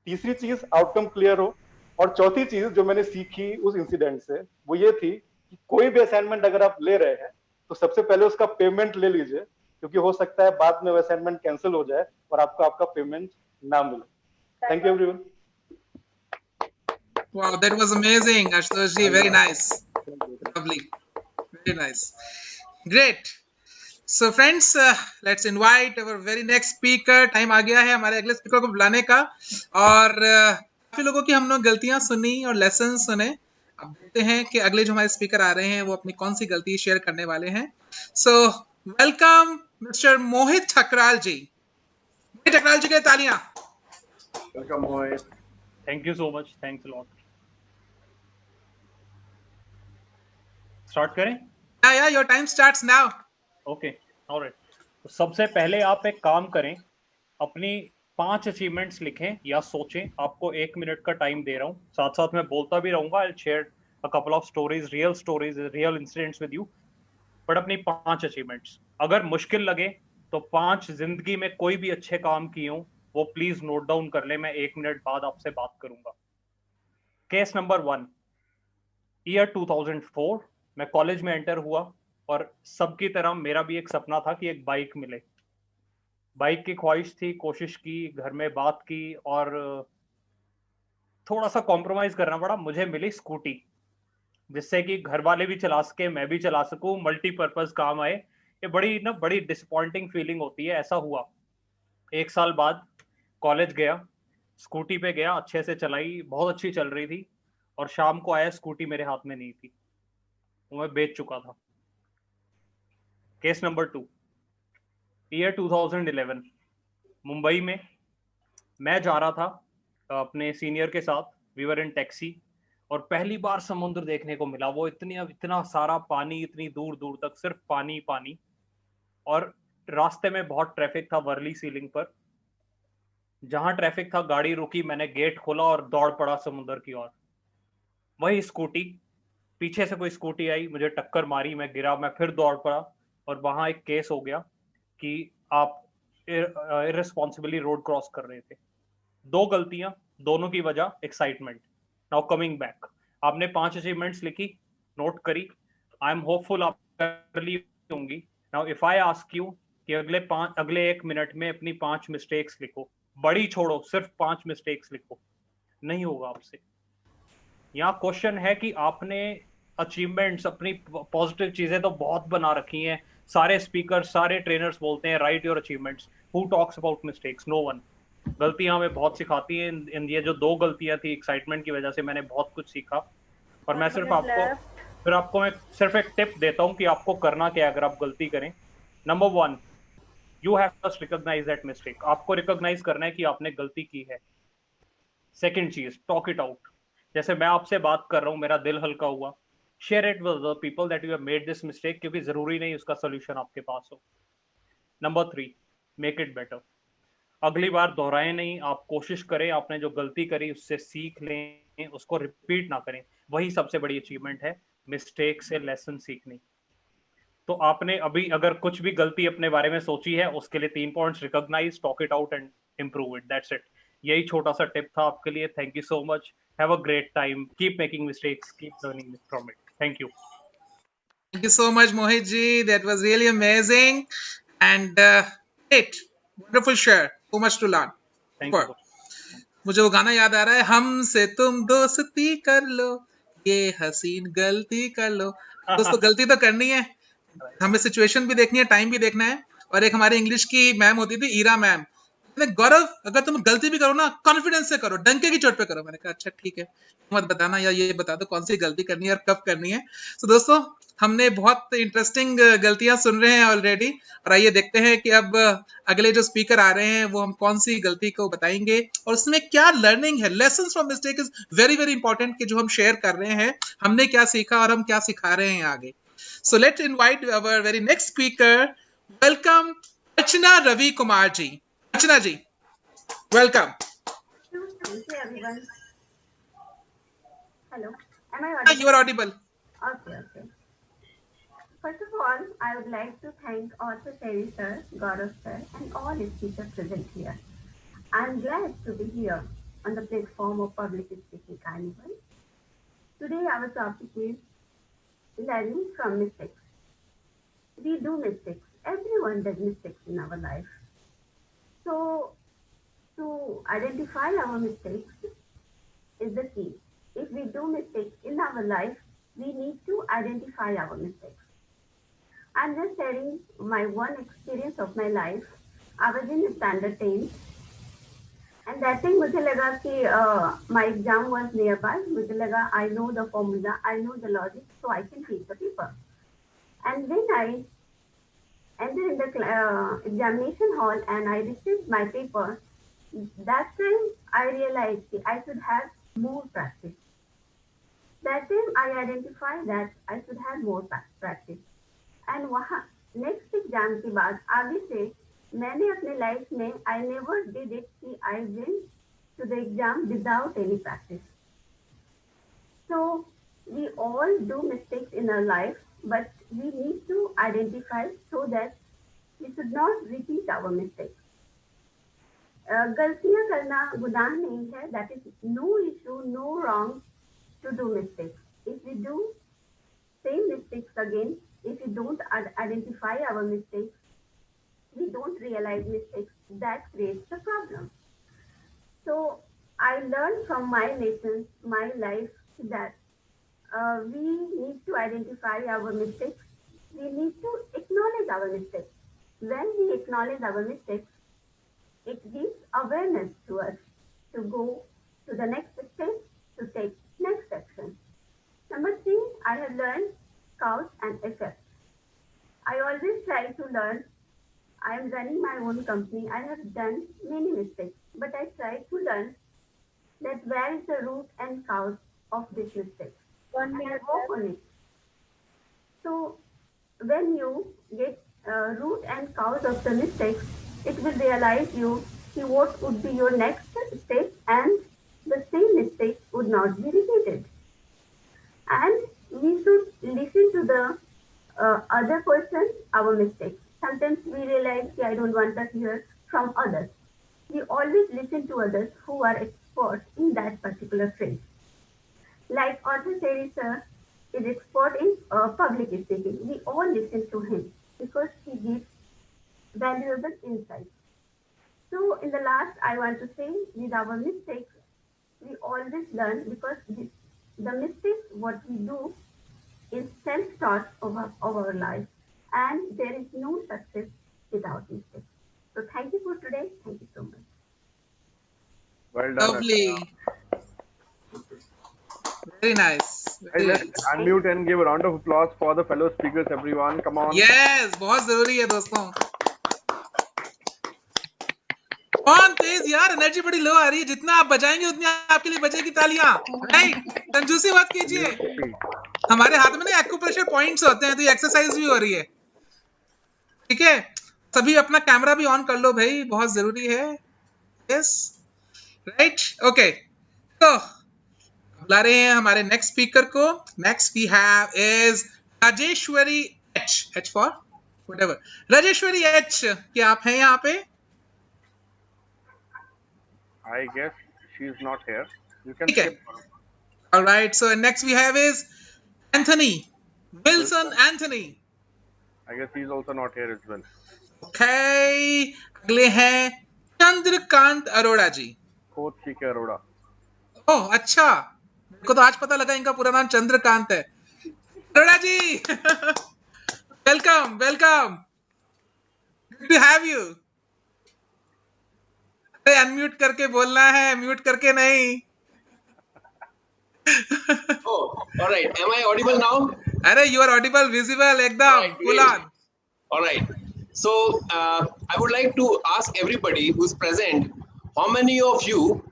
तीसरी चीज, आउटकम क्लियर हो। और चौथी चीज जो मैंने सीखी उस इंसिडेंट से वो ये थी कि कोई भी असाइनमेंट अगर आप ले रहे हैं तो सबसे पहले उसका पेमेंट ले लीजिए, क्योंकि हो सकता है बाद में वो असाइनमेंट कैंसिल हो जाए और आपको आपका पेमेंट ना मिले। Thank you everyone. Wow, that was amazing, Ashutosh ji. Very nice. Lovely. Very nice. Great. So friends, let's invite our very next speaker. Time आ गया है हमारे अगले स्पीकर को बुलाने का, और काफी लोगों की हम लोग गलतियां सुनी और लेसन सुने। अब देखते हैं कि अगले जो हमारे स्पीकर आ रहे हैं वो अपनी कौन सी गलती शेयर करने वाले हैं। सो वेलकम मिस्टर मोहित ठकराल जी। मोहित ठकराल जी के लिए तालियां। Welcome, Mohit. Thank you so much. Thanks a lot. Start करें? Yeah, your time starts now. Okay, all right. तो सबसे पहले आप एक काम करें, अपनी 5 अचीवमेंट्स लिखें या सोचें। आपको 1 मिनट का टाइम दे रहा हूँ, साथ साथ मैं बोलता भी रहूंगा। I'll share a couple of stories, real incidents with you. But अपनी 5 अचीवमेंट्स, अगर मुश्किल लगे तो 5 जिंदगी में कोई भी अच्छे काम किए हों वो प्लीज नोट डाउन कर ले। मैं 1 मिनट बाद आपसे बात करूंगा। केस नंबर 1, ईयर 2004, मैं कॉलेज में एंटर हुआ और सबकी तरह मेरा भी एक सपना था कि एक बाइक मिले। बाइक की ख्वाहिश थी, कोशिश की, घर में बात की और थोड़ा सा कॉम्प्रोमाइज करना पड़ा। मुझे मिली स्कूटी, जिससे कि घर वाले भी चला सके, मैं भी चला सकूं, मल्टीपर्पज काम आए। ये बड़ी डिसअपॉइंटिंग फीलिंग होती है। ऐसा हुआ 1 साल बाद कॉलेज गया, स्कूटी पे गया, अच्छे से चलाई, बहुत अच्छी चल रही थी, और शाम को आया स्कूटी मेरे हाथ में नहीं थी, वो मैं बेच चुका था। केस नंबर 2, ईयर 2011, मुंबई में मैं जा रहा था अपने सीनियर के साथ। वी वर इन टैक्सी, और पहली बार समुद्र देखने को मिला। वो इतना सारा पानी, इतनी दूर दूर तक सिर्फ पानी पानी, और रास्ते में बहुत ट्रैफिक था वर्ली सीलिंग पर। जहां ट्रैफिक था गाड़ी रुकी, मैंने गेट खोला और दौड़ पड़ा समुद्र की ओर। वही स्कूटी, पीछे से कोई स्कूटी आई, मुझे टक्कर मारी, मैं गिरा, मैं फिर दौड़ पड़ा, और वहां एक केस हो गया कि आप इररिस्पॉन्सिबली रोड क्रॉस कर रहे थे। 2 गलतियां, दोनों की वजह एक्साइटमेंट। नाउ कमिंग बैक, आपने 5 अचीवमेंट्स लिखी, नोट करी। आई एम होपफुल आप कर ली होंगी। Now if I ask you कि अगले 1 मिनट में अपनी 5 मिस्टेक्स लिखो, बड़ी छोड़ो, सिर्फ 5 मिस्टेक्स लिखो, नहीं होगा आपसे। यहाँ क्वेश्चन है कि आपने अचीवमेंट्स, अपनी पॉजिटिव चीजें तो बहुत बना रखी हैं। सारे स्पीकर, सारे ट्रेनर्स बोलते हैं write your achievements. Who talks about mistakes? No one. गलतियां हमें बहुत सिखाती हैं। ये जो 2 गलतियां थी, एक्साइटमेंट की वजह से मैंने बहुत कुछ सीखा। और मैं सिर्फ आपको मैं सिर्फ एक टिप देता हूँ कि आपको करना क्या है अगर आप गलती करें। Number 1, you have first recognise that mistake. आपको रिकॉग्नाइज करना है कि आपने गलती की है। सेकेंड चीज, टॉक इट आउट। जैसे मैं आपसे बात कर रहा हूँ, मेरा दिल हल्का हुआ, share it with the people that you have made this mistake, क्योंकि जरूरी नहीं उसका सोल्यूशन आपके पास हो। Number 3, make it better. अगली बार दोहराएं नहीं, आप कोशिश करें, आपने जो गलती करी उससे सीख लें, उसको रिपीट ना करें। वही सबसे बड़ी अचीवमेंट है, मिस्टेक से लेसन सीखनी। तो आपने अभी अगर कुछ भी गलती अपने बारे में सोची है, उसके लिए 3 points, recognise, talk it out and improve it. That's it. यही छोटा सा टिप था आपके लिए. Thank you so much. Have a great time. Keep making mistakes. Keep learning from it. Thank you. Thank you so much, Mohit ji. That was really amazing and great, wonderful share. So much to learn. Thank Super. मुझे वो गाना याद आ रहा है, हमसे तुम दोस्ती कर लो, ये हसीन गलती कर लो. दोस्तों गलती तो करनी है, हमें सिचुएशन भी देखनी है, टाइम भी देखना है. और एक हमारी इंग्लिश की मैम होती थी, ईरा मैम, गौरव अगर तुम गलती भी करो ना कॉन्फिडेंस से करो, डंके की चोट पे करो. मैंने कहा अच्छा ठीक है, मत बताना या ये बता दो कौन सी गलती करनी है और कब करनी है. तो दोस्तों हमने बहुत इंटरेस्टिंग गलतियां सुन रहे हैं ऑलरेडी, और आइए देखते हैं कि अब अगले जो स्पीकर आ रहे हैं वो हम कौन सी गलती को बताएंगे और उसमें क्या लर्निंग है. Lessons from mistake is very very important कि जो हम शेयर कर रहे हैं, हमने क्या सीखा और हम क्या सिखा रहे हैं आगे. So let's invite our very next speaker. Welcome, Archana Ravi Kumar ji. Archana ji, welcome. Thank you, everyone. Hello, am I You audible? are audible. Okay. First of all, I would like to thank Arthur Sherry sir, Gaurav sir, and all his teachers present here. I'm glad to be here on the platform of Public Speaking Carnival. Today, our topic is learning from mistakes. We do mistakes. Everyone does mistakes in our life. So, to identify our mistakes is the key. If we do mistakes in our life, we need to identify our mistakes. I'm just sharing my one experience of my life. I was in standard 10. And that time मुझे लगा कि my exam was nearby. मुझे लगा I know the formula, I know the logic, so I can take the paper. And when I entered in the examination hall and I received my paper, that time I realized that I should have more practice. That time I identified that I should have more practice. And वहाँ next exam के बाद आगे से मैंने अपने life में I never did it कि I went to the exam without any practice. So we all do mistakes in our life, but we need to identify so that we should not repeat our mistakes. गलतियां करना गुनाह नहीं है. That is no issue, no wrong to do mistakes. If we do same mistakes again, if we don't identify our mistakes, we don't realize mistakes, that creates a problem. So I learned from my lessons, my life, that we need to identify our mistakes. We need to acknowledge our mistakes. When we acknowledge our mistakes, it gives awareness to us to go to the next step, to take next action. Number 3, I have learned cause and effect. I always try to learn. I am running my own company. I have done many mistakes, but I try to learn that where is the root and cause of this mistake. One And I minute work on it. So when you get root and cause of the mistakes, it will realize you what would be your next step, and the same mistake would not be repeated. And we should listen to the other person our mistakes. Sometimes we realize I don't want to hear from others. We always listen to others who are experts in that particular field. Like Arthur Sherry sir is expert in public speaking. We all listen to him because he gives valuable insights. So in the last, I want to say, with our mistakes, we always learn, because the mistakes what we do is self-taught of our life, and there is no success without mistakes. So thank you for today. Thank you so much. Well done. Lovely. Very nice. Hey, let's unmute and give a round of applause for the fellow speakers, everyone. Come on. Yes, बहुत जरूरी है दोस्तों. कौन तेज यार, energy बड़ी लो आ रही है. जितना आप बजाएंगे उतनी आपके लिए बजेगी तालियां. राइट, कंजूसी मत कीजिए. हमारे हाथ में ना एक्यूप्रेशर पॉइंट्स होते हैं, तो ये एक्सरसाइज भी हो रही है. ठीक है, सभी अपना कैमरा भी ऑन कर लो भाई, बहुत जरूरी है. Yes, right, okay. तो बुला रहे हैं हमारे नेक्स्ट स्पीकर को. Next we have is Rajeshwari H for whatever. Rajeshwari H, क्या आप हैं यहाँ पे? I guess she's not here. You can Okay. skip. All right. So next we have is Anthony. Wilson Anthony. I guess he's also not here as well. Okay. अगले हैं चंद्रकांत अरोड़ा जी. Coach C.K. Arora. ओह अच्छा. मेरे को तो आज पता लगा इनका पूरा नाम चंद्रकांत है. Arora ji. Welcome. Good to have you. अरे अनम्यूट करके बोलना है, म्यूट करके नहीं. Oh, all right. Am I audible now? अरे you are audible, visible, एकदम. Full on. All right. So I would like to ask everybody who's present, how many of you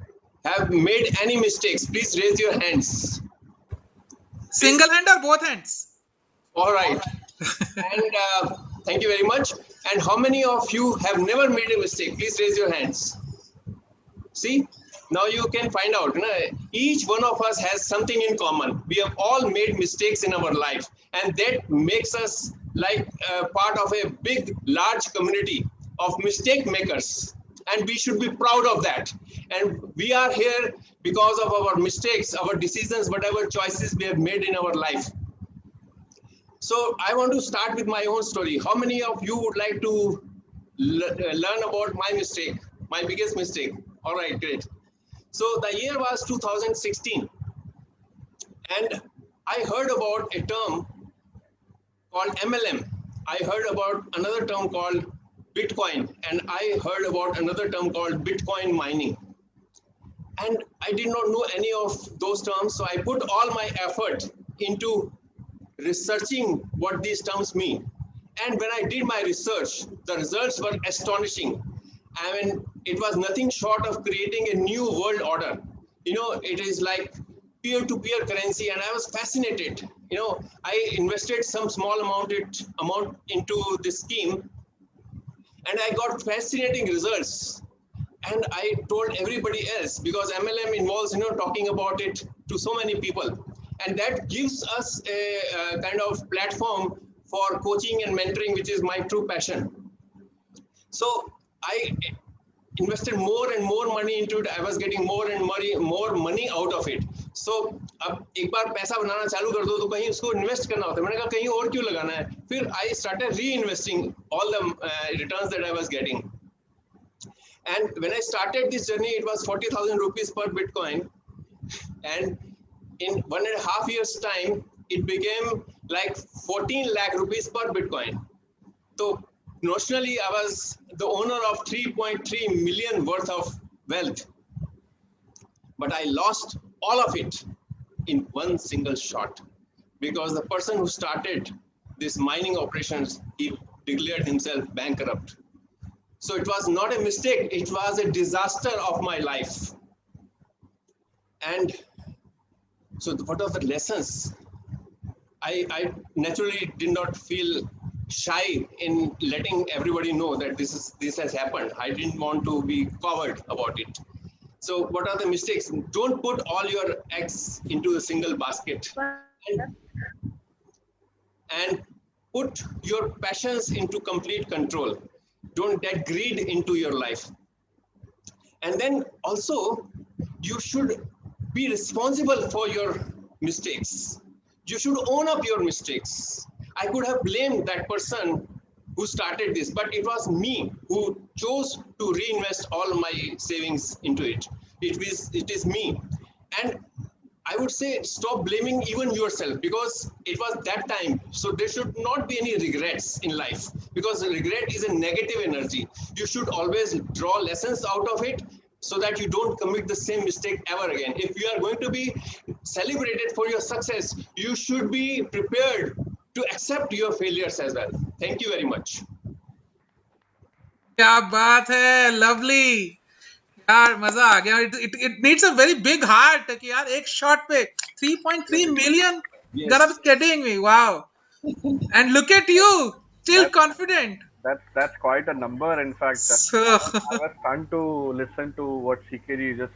have made any mistakes? Please raise your hands. Single hand or both hands? All right. And thank you very much. And how many of you have never made a mistake? Please raise your hands. See, now you can find out. Each one of us has something in common. We have all made mistakes in our life, and that makes us like part of a big, large community of mistake makers. And we should be proud of that. And we are here because of our mistakes, our decisions, whatever choices we have made in our life. So I want to start with my own story. How many of you would like to learn about my mistake, my biggest mistake? All right, great. So the year was 2016, and I heard about a term called MLM. I heard about another term called Bitcoin, and I heard about another term called Bitcoin mining. And I did not know any of those terms, so I put all my effort into researching what these terms mean. And when I did my research, the results were astonishing. I mean, it was nothing short of creating a new world order. It is like peer-to-peer currency, and I was fascinated. I invested some small amount into this scheme, and I got fascinating results. And I told everybody else, because MLM involves, talking about it to so many people. And that gives us a kind of platform for coaching and mentoring, which is my true passion. So I invested more and more money into it. I was getting more and more money out of it. So अब एक बार पैसा बनाना चालू कर दो तो कहीं उसको invest करना होता है. मैंने कहा कहीं और क्यों लगाना है. फिर I started reinvesting all the returns that I was getting. And when I started this journey, it was 40,000 rupees per Bitcoin. And in 1.5 years time, it became like 14 lakh rupees per Bitcoin. So notionally, I was the owner of 3.3 million worth of wealth. But I lost all of it in one single shot, because the person who started this mining operations, he declared himself bankrupt. So it was not a mistake, it was a disaster of my life. And so what are the lessons? I naturally did not feel shy in letting everybody know that this has happened. I didn't want to be covered about it. So what are the mistakes? Don't put all your eggs into a single basket. And put your passions into complete control. Don't let greed into your life. And then also, you should be responsible for your mistakes. You should own up your mistakes. I could have blamed that person who started this, but it was me who chose to reinvest all my savings into it. It is me. And I would say stop blaming even yourself, because it was that time. So there should not be any regrets in life, because regret is a negative energy. You should always draw lessons out of it so that you don't commit the same mistake ever again. If you are going to be celebrated for your success, you should be prepared to accept your failures as well. Thank you very much. क्या बात है, lovely. यार मजा आ गया. It needs a very big heart कि यार एक shot पे 3.3 million. Yes. You gotta be kidding me. Wow. And look at you, still confident. That's quite a number. In fact, I was stunned to listen to what CKG just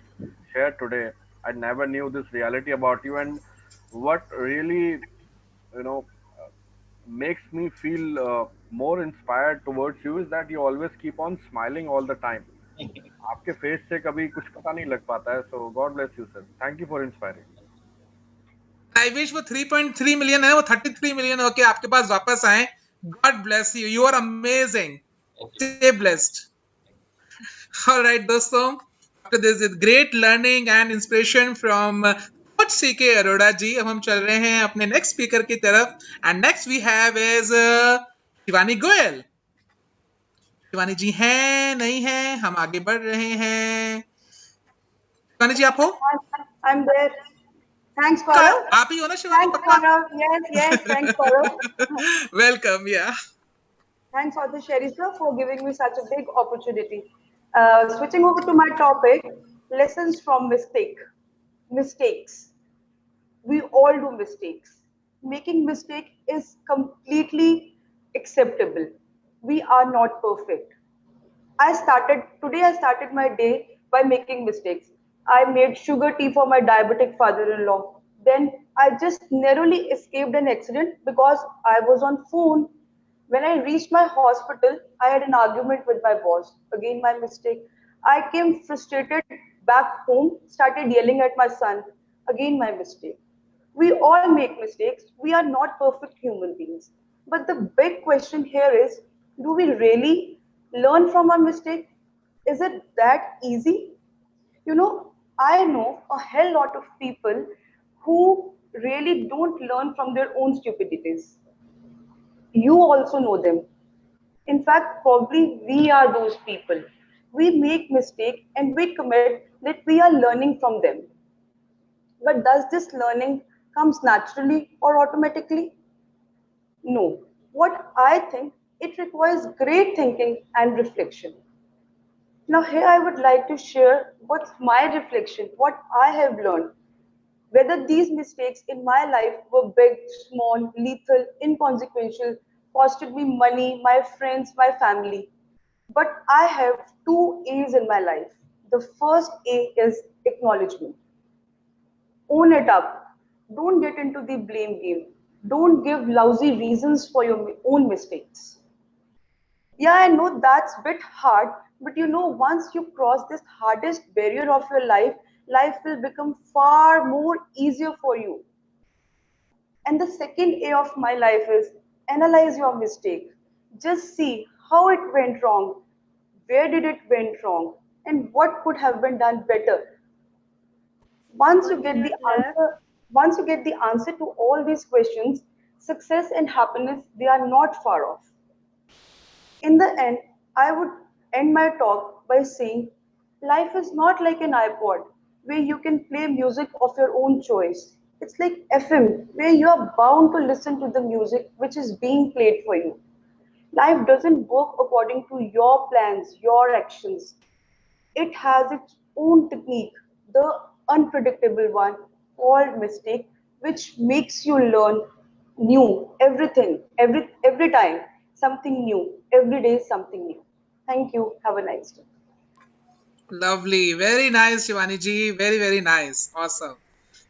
shared today. I never knew this reality about you, and what really, makes me feel more inspired towards you is that you always keep on smiling all the time. आपके face से कभी कुछ पता नहीं लग पाता है. So God bless you, sir. Thank you for inspiring. I wish वो 3.3 million है, वो 33 million होके आपके पास वापस आए. God bless you. You are amazing. Stay blessed. All right, दोस्तों. After this great learning and inspiration from Coach CK Arora जी, अब हम चल रहे हैं अपने next speaker की तरफ. And next we have is Shivani Goyal. Shivani जी हैं नहीं हैं, हम आगे बढ़ रहे हैं. शिवानी जी आप हो? I'm there. Thanks, Gaurav. आप ही हो ना Shivani? Thanks, Gaurav. Yes. Thanks, Gaurav. Welcome, yeah. Thanks, Author Sherry sir, for giving me such a big opportunity. Switching over to my topic, lessons from mistakes. We all do mistakes. Making mistake is completely acceptable. We are not perfect. Today I started my day by making mistakes. I made sugar tea for my diabetic father-in-law. Then I just narrowly escaped an accident because I was on phone. When I reached my hospital, I had an argument with my boss. Again, my mistake. I came frustrated back home, started yelling at my son. Again, my mistake. We all make mistakes. We are not perfect human beings. But the big question here is, do we really learn from our mistake? Is it that easy? You know, I know a hell lot of people who really don't learn from their own stupidities. You also know them. In fact, probably we are those people. We make mistakes and we commit that we are learning from them. But does this learning comes naturally or automatically? No. What I think, it requires great thinking and reflection. Now here I would like to share what's my reflection, what I have learned. Whether these mistakes in my life were big, small, lethal, inconsequential, costed me money, my friends, my family. But I have 2 A's in my life. The first A is acknowledgement. Own it up. Don't get into the blame game. Don't give lousy reasons for your own mistakes. Yeah, I know that's a bit hard, but you know, once you cross this hardest barrier of your life, life will become far more easier for you. And the second A of my life is analyze your mistake. Just see how it went wrong, where did it went wrong, and what could have been done better. Once you get the answer to all these questions, success and happiness, they are not far off. In the end, I would end my talk by saying life is not like an iPod where you can play music of your own choice. It's like FM where you are bound to listen to the music which is being played for you. Life doesn't work according to your plans, your actions. It has its own technique, the unpredictable one called mistake, which makes you learn new everything, every time something new, every day something new. Thank you. Have a nice day. Lovely. Very nice, Shivani ji. Very, very nice. Awesome.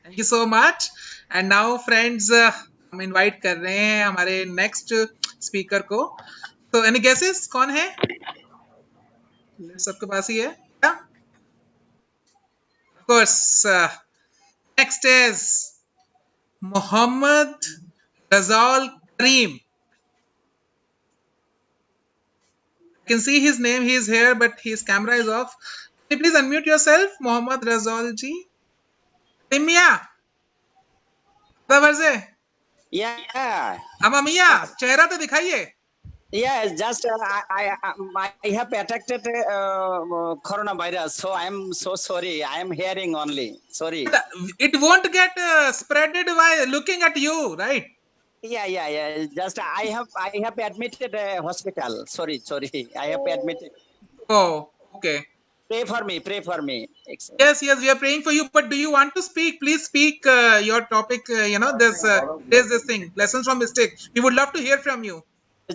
Thank you so much. And now, friends, हम invite कर रहे हैं हमारे next speaker को. So, any guesses? कौन है? सबके पास ही है क्या? Of course. Next is Mohammad Razal Kareem. You can see his name. He is here, but his camera is off. Can you please unmute yourself, Mohammad Razal ji? Mia. Yeah. Amamiya, चेहरा तो दिखाइए. Yeah, just I have attracted coronavirus, so I am so sorry. I am hearing only. Sorry. It won't get spreaded by looking at you, right? Yeah. Just I have admitted hospital. Sorry. I have admitted. Oh, okay. Pray for me. Yes, we are praying for you. But do you want to speak? Please speak your topic. There's this thing, lessons from mistake. We would love to hear from you.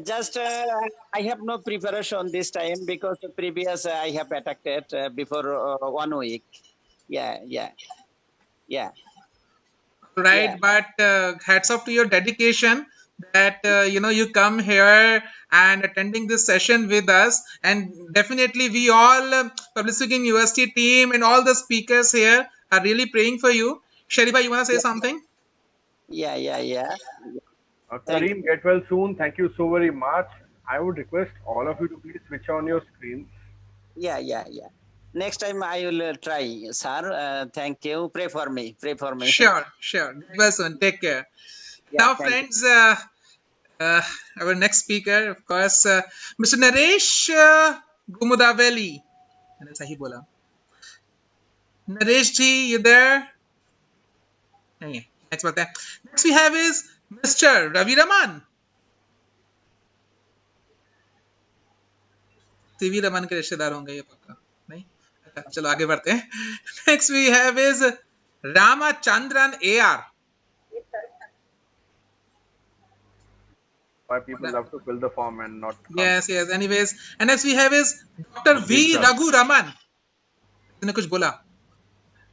Just I have no preparation this time because the previous I have attacked it before 1 week. Yeah. Right, yeah. But hats off to your dedication. that you come here and attending this session with us, and definitely we all Public Speaking University team and all the speakers here are really praying for you. Sharifa, you want to say something? Yeah. Kareem, get well soon. Thank you so very much. I would request all of you to please switch on your screens. Yeah. Next time I will try, sir. Thank you. Pray for me. Sure. Get well soon. Take care. Yeah, Now, thank you. friends, our next speaker, of course, Mr. Naresh Gumudaveli. मैंने सही बोला. Naresh ji, you there? नहीं है. Next बात है. Next we have is Mr. Ravi Raman. CV Raman के रिश्तेदार होंगे ये पक्का. नहीं? अच्छा, चलो आगे बढ़ते हैं. Next we have is Ramachandran AR. Why people love to fill the form and not. Yes. Anyways, and next we have is Dr. V. Raghu Raman. इसने कुछ बोला.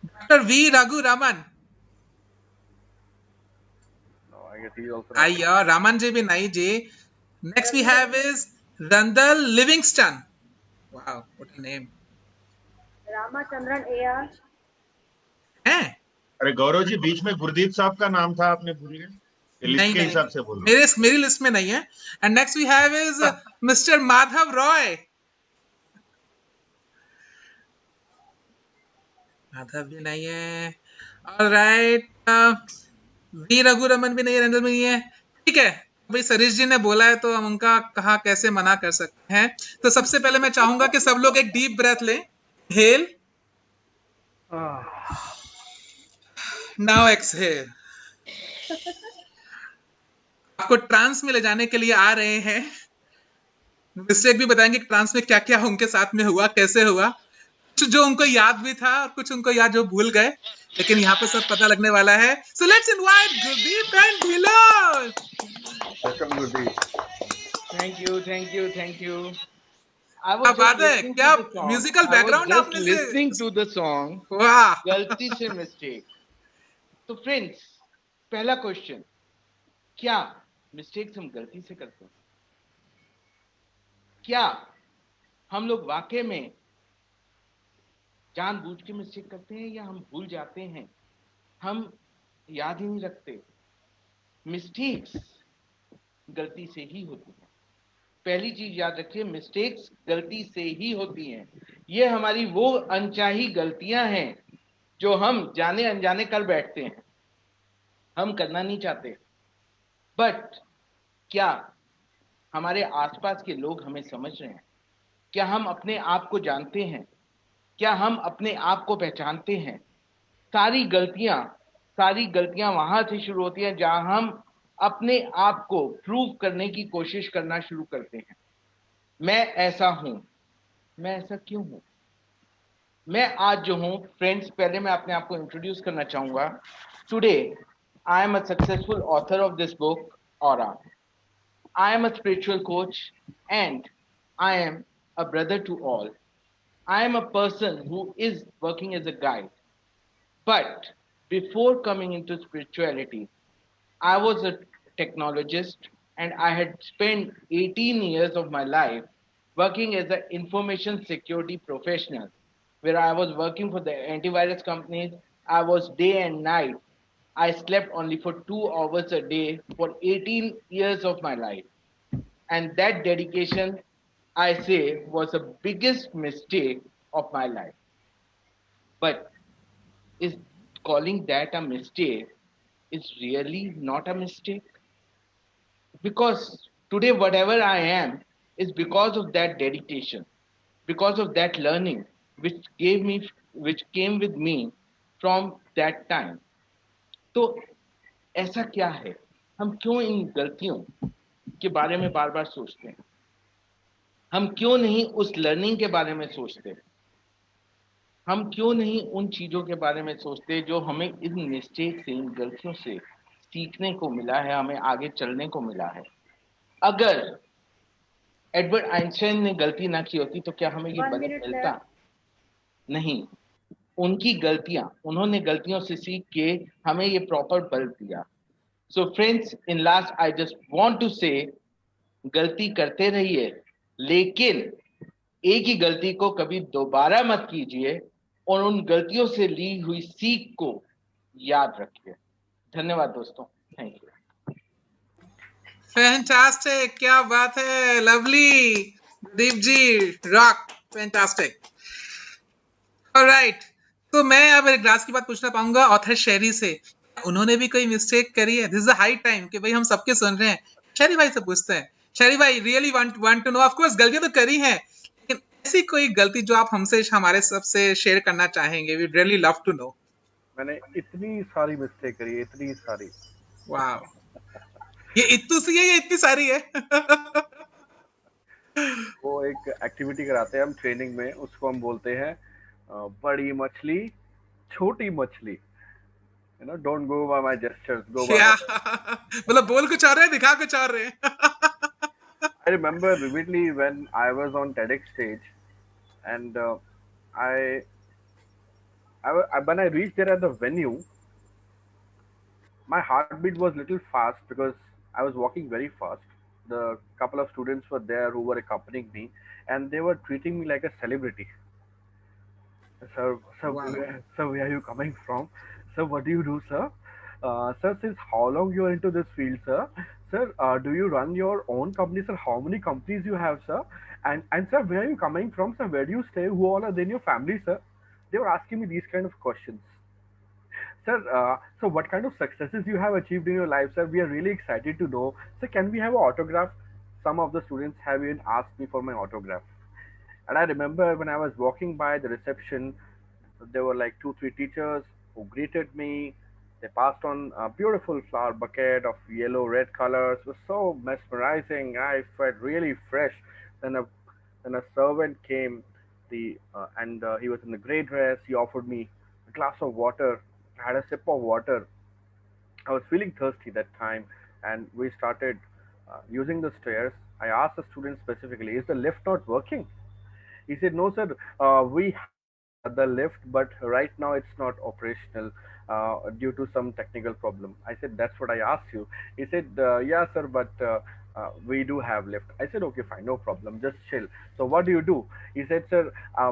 Dr. V. Raghu Raman. No, I guess he's also. Ayya, Raman ji bhi nahi ji. Next we have is Randall Livingston. Wow, what a name. Ramachandran AR. हैं? अरे गौरव जी, बीच में गुरदीप साहब का नाम था, आपने भूल गए? लिस्ट के हिसाब से बोलो. मेरी लिस्ट में नहीं है. And next we have is Mr. Madhav Roy. Madhav भी नहीं है. All right. V. Raghu Raman भी नहीं है. रंजन भी नहीं है. ठीक है. भाई सरीश जी ने बोला है तो हम उनका कहा कैसे मना कर सकते हैं. तो सबसे पहले मैं चाहूंगा कि सब लोग एक डीप ब्रेथ लें. Inhale. Now exhale. आपको ट्रांस में ले जाने के लिए आ रहे हैं. मिस्टेक भी बताएंगे ट्रांस में क्या क्या उनके साथ में हुआ, कैसे हुआ, कुछ जो उनको याद भी था और कुछ उनको याद जो भूल गए, लेकिन यहाँ पे सब पता लगने वाला है. So let's invite Gurdeep and Dhilon. Welcome, Gurdeep. Thank you. क्या बात है, क्या म्यूजिकल बैकग्राउंड आपने से listening to the song. वाह. गलती से मिस्टेक. तो फ्रेंड्स, पहला क्वेश्चन, क्या मिस्टेक्स हम गलती से करते हैं? क्या हम लोग वाकई में जानबूझ के मिस्टेक करते हैं या हम भूल जाते हैं, हम याद ही नहीं रखते? मिस्टेक्स गलती से ही होती हैं. पहली चीज याद रखिए, मिस्टेक्स गलती से ही होती हैं. ये हमारी वो अनचाही गलतियां हैं जो हम जाने अनजाने कर बैठते हैं, हम करना नहीं चाहते. बट क्या हमारे आसपास के लोग हमें समझ रहे हैं? क्या हम अपने आप को जानते हैं? क्या हम अपने आप को पहचानते हैं? सारी गलतियां वहां से शुरू होती हैं जहां हम अपने आप को प्रूव करने की कोशिश करना शुरू करते हैं. मैं ऐसा हूं, मैं ऐसा क्यों हूं, मैं आज जो हूं. फ्रेंड्स, पहले मैं अपने आप को इंट्रोड्यूस करना चाहूंगा. Today I am a successful author of this book, Aura. I am a spiritual coach and I am a brother to all. I am a person who is working as a guide. But before coming into spirituality, I was a technologist and I had spent 18 years of my life working as an information security professional, where I was working for the antivirus companies. I was day and night. I slept only for 2 hours a day for 18 years of my life. And that dedication, I say, was the biggest mistake of my life. But is calling that a mistake is really not a mistake? Because today whatever I am is because of that dedication, because of that learning which came with me from that time. तो ऐसा क्या है, हम क्यों इन गलतियों के बारे में बार बार सोचते हैं? हम क्यों नहीं उस लर्निंग के बारे में सोचते? हम क्यों नहीं उन चीजों के बारे में सोचते जो हमें इन मिस्टेक से, इन गलतियों से सीखने को मिला है, हमें आगे चलने को मिला है? अगर एडवर्ड आइंस्टाइन ने गलती ना की होती तो क्या हमें ये बल मिलता? नहीं. उनकी गलतियां, उन्होंने गलतियों से सीख के हमें ये प्रॉपर बल दिया. So friends, in last, I just want to say, गलती करते रहिए, लेकिन एक ही गलती को कभी दोबारा मत कीजिए और उन गलतियों से ली हुई सीख को याद रखिए. धन्यवाद दोस्तों. Thank you. फैंटास्टिक, क्या बात है, लवली. दीप जी, रॉक, फैंटास्टिक. ऑलराइट, तो मैं अब एक लास्ट की बात पूछना पाऊंगा ऑथर शेरी से. उन्होंने भी कोई मिस्टेक करी है? This is the high time कि भाई हम सबके सुन रहे हैं. शेरी भाई से पूछते हैं. शेरी भाई, really want to know. Of course गलतियां तो करी हैं, लेकिन ऐसी कोई गलती जो आप हमसे, हमारे सबसे शेयर करना चाहेंगे? We really love to know. मैंने इतनी सारी मिस्टेक करी है, इतनी सारी. वाओ, ये इतनी सी है या इतनी सारी है? वो एक एक्टिविटी कराते हैं हम ट्रेनिंग में, उसको हम बोलते हैं बड़ी मछली छोटी मछली. You know, don't go by my gestures, go by क्या my... मतलब बोल कुछ और रहे हैं, दिखा कुछ और रहे हैं. I remember vividly when I was on TEDx stage, and when I reached there at the venue, my heartbeat was little fast because I was walking very fast. The couple of students were there who were accompanying me, and they were treating me like a celebrity. Sir, Wow. where are you coming from? Sir, what do you do, sir? Sir, since how long you are into this field, sir? Sir, do you run your own company, sir? How many companies you have, sir? And sir, where are you coming from, sir? Where do you stay? Who all are they in your family, sir? They were asking me these kind of questions. Sir, so what kind of successes you have achieved in your life, sir? We are really excited to know. Sir, can we have an autograph? Some of the students have even asked me for my autograph. And I remember when I was walking by the reception, there were like 2, 3 teachers who greeted me. They passed on a beautiful flower bucket of yellow, red colors. It was so mesmerizing. I felt really fresh. Then a servant came, and he was in a grey dress. He offered me a glass of water. I had a sip of water. I was feeling thirsty that time, and we started using the stairs. I asked the student specifically, "Is the lift not working?" He said, "No, sir. We have the lift, but right now it's not operational due to some technical problem." I said, "That's what I asked you." He said, "Yeah, sir, but we do have lift." I said, "Okay, fine, no problem. Just chill. So what do you do?" He said, "Sir,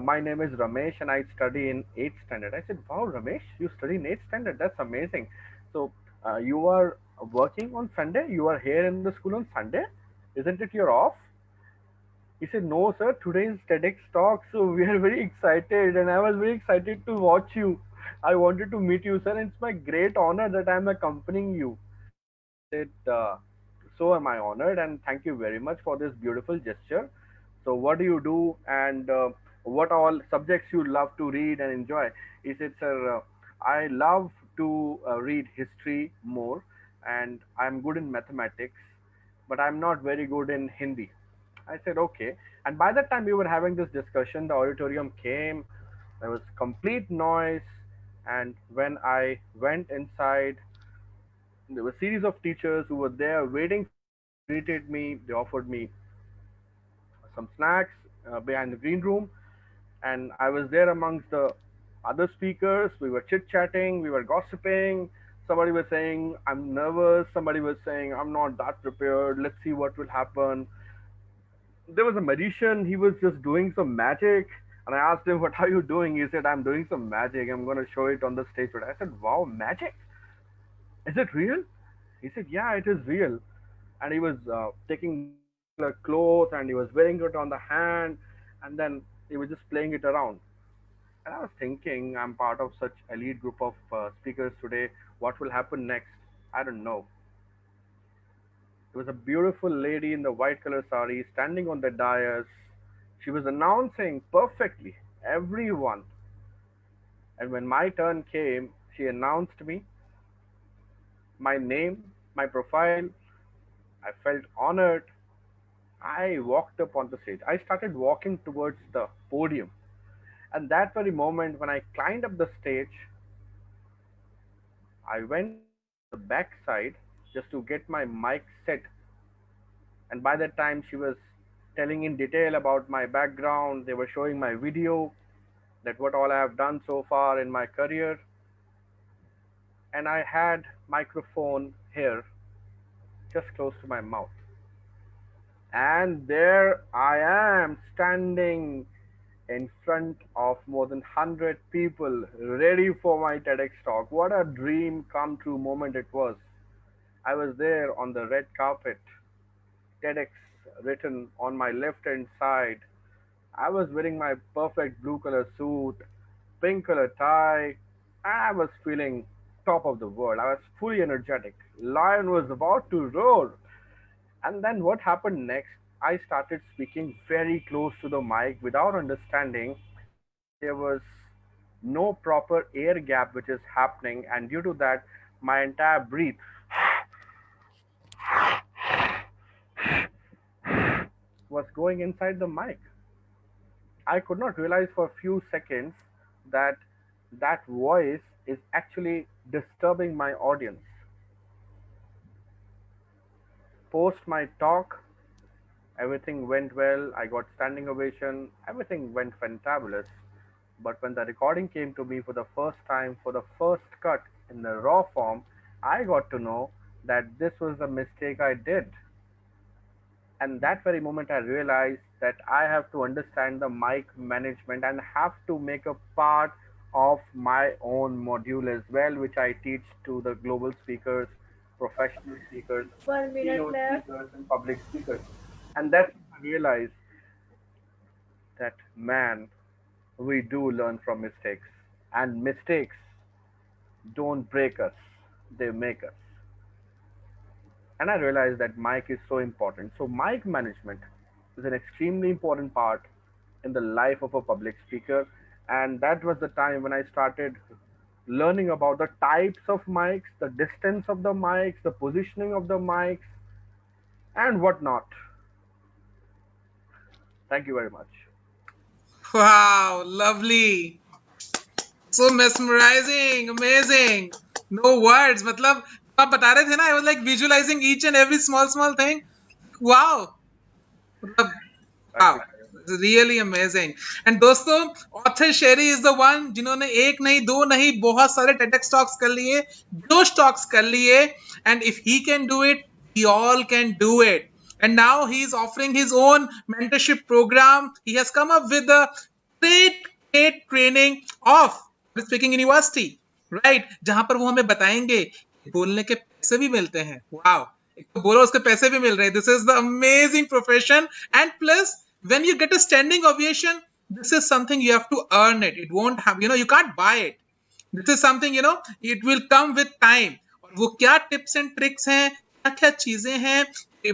my name is Ramesh and I study in 8th standard." I said, "Wow, Ramesh, you study in 8th standard? That's amazing. So you are working on Sunday? You are here in the school on Sunday? Isn't it your off?" He said, "No, sir, today is TEDx talk, so we are very excited, and I was very excited to watch you. I wanted to meet you, sir, and it's my great honor that I'm accompanying you." I said, "So am I honored, and thank you very much for this beautiful gesture. So what do you do, and what all subjects you love to read and enjoy?" He said, "Sir, I love to read history more, and I'm good in mathematics, but I'm not very good in Hindi." I said, "Okay." And by the time we were having this discussion, the auditorium came, there was complete noise. And when I went inside, there were a series of teachers who were there waiting, greeted me. They offered me some snacks behind the green room. And I was there amongst the other speakers. We were chit chatting, we were gossiping. Somebody was saying, "I'm nervous." Somebody was saying, "I'm not that prepared. Let's see what will happen." There was a magician. He was just doing some magic. And I asked him, "What are you doing?" He said, "I'm doing some magic. I'm going to show it on the stage today." I said, "Wow, magic? Is it real?" He said, "Yeah, it is real." And he was taking a cloth and he was wearing it on the hand. And then he was just playing it around. And I was thinking, I'm part of such elite group of speakers today. What will happen next? I don't know. There was a beautiful lady in the white color sari standing on the dais. She was announcing perfectly everyone. And when my turn came, she announced me, my name, my profile. I felt honored. I walked up on the stage. I started walking towards the podium. And that very moment, when I climbed up the stage, I went to the back side just to get my mic set. And by that time, she was telling in detail about my background. They were showing my video, that what all I have done so far in my career. and I had microphone here, just close to my mouth. And there I am standing in front of more than 100 people ready for my TEDx talk. What a dream come true moment it was. I was there on the red carpet, TEDx written on my left hand side. I was wearing my perfect blue color suit, pink color tie. I was feeling top of the world. I was fully energetic. Lion was about to roar. And then what happened next? I started speaking very close to the mic without understanding that there was no proper air gap which is happening, and due to that, my entire breath was going inside the mic. I could not realize for a few seconds that that voice is actually disturbing my audience. Post my talk, everything went well. I got standing ovation. Everything went fantabulous. But when the recording came to me for the first time, for the first cut in the raw form, I got to know that this was a mistake I did. And that very moment I realized that I have to understand the mic management and have to make a part of my own module as well, which I teach to the global speakers, professional speakers, 1 minute keynote left. speakers, and public speakers. And that's when I realized that, man, we do learn from mistakes. And mistakes don't break us, they make us. And I realized that mic is so important. So mic management is an extremely important part in the life of a public speaker. And that was the time when I started learning about the types of mics, the distance of the mics, the positioning of the mics, and whatnot. Thank you very much. Wow, lovely. So mesmerizing, amazing. No words. मतलब आप बता रहे थे ना, I was like visualizing each and every small thing. Wow. मतलब wow. Really amazing. And दोस्तों, author Sherry is the one जिन्होंने एक नहीं दो नहीं बहुत सारे TEDx talks कर लिए, जोश talks कर लिए, and if he can do it, we all can do it. And now he is offering his own mentorship program. He has come up with a great training of speaking university, right? जहां पर वो हमें बताएंगे बोलने के पैसे भी मिलते हैं. Wow. एक तो बोलो उसके पैसे भी मिल रहे हैं. This is the amazing profession, and plus when you get a standing ovation, this is something you have to earn it. It won't have, you can't buy it. This is something, it will come with time. और वो क्या tips and tricks हैं, क्या क्या चीजें हैं,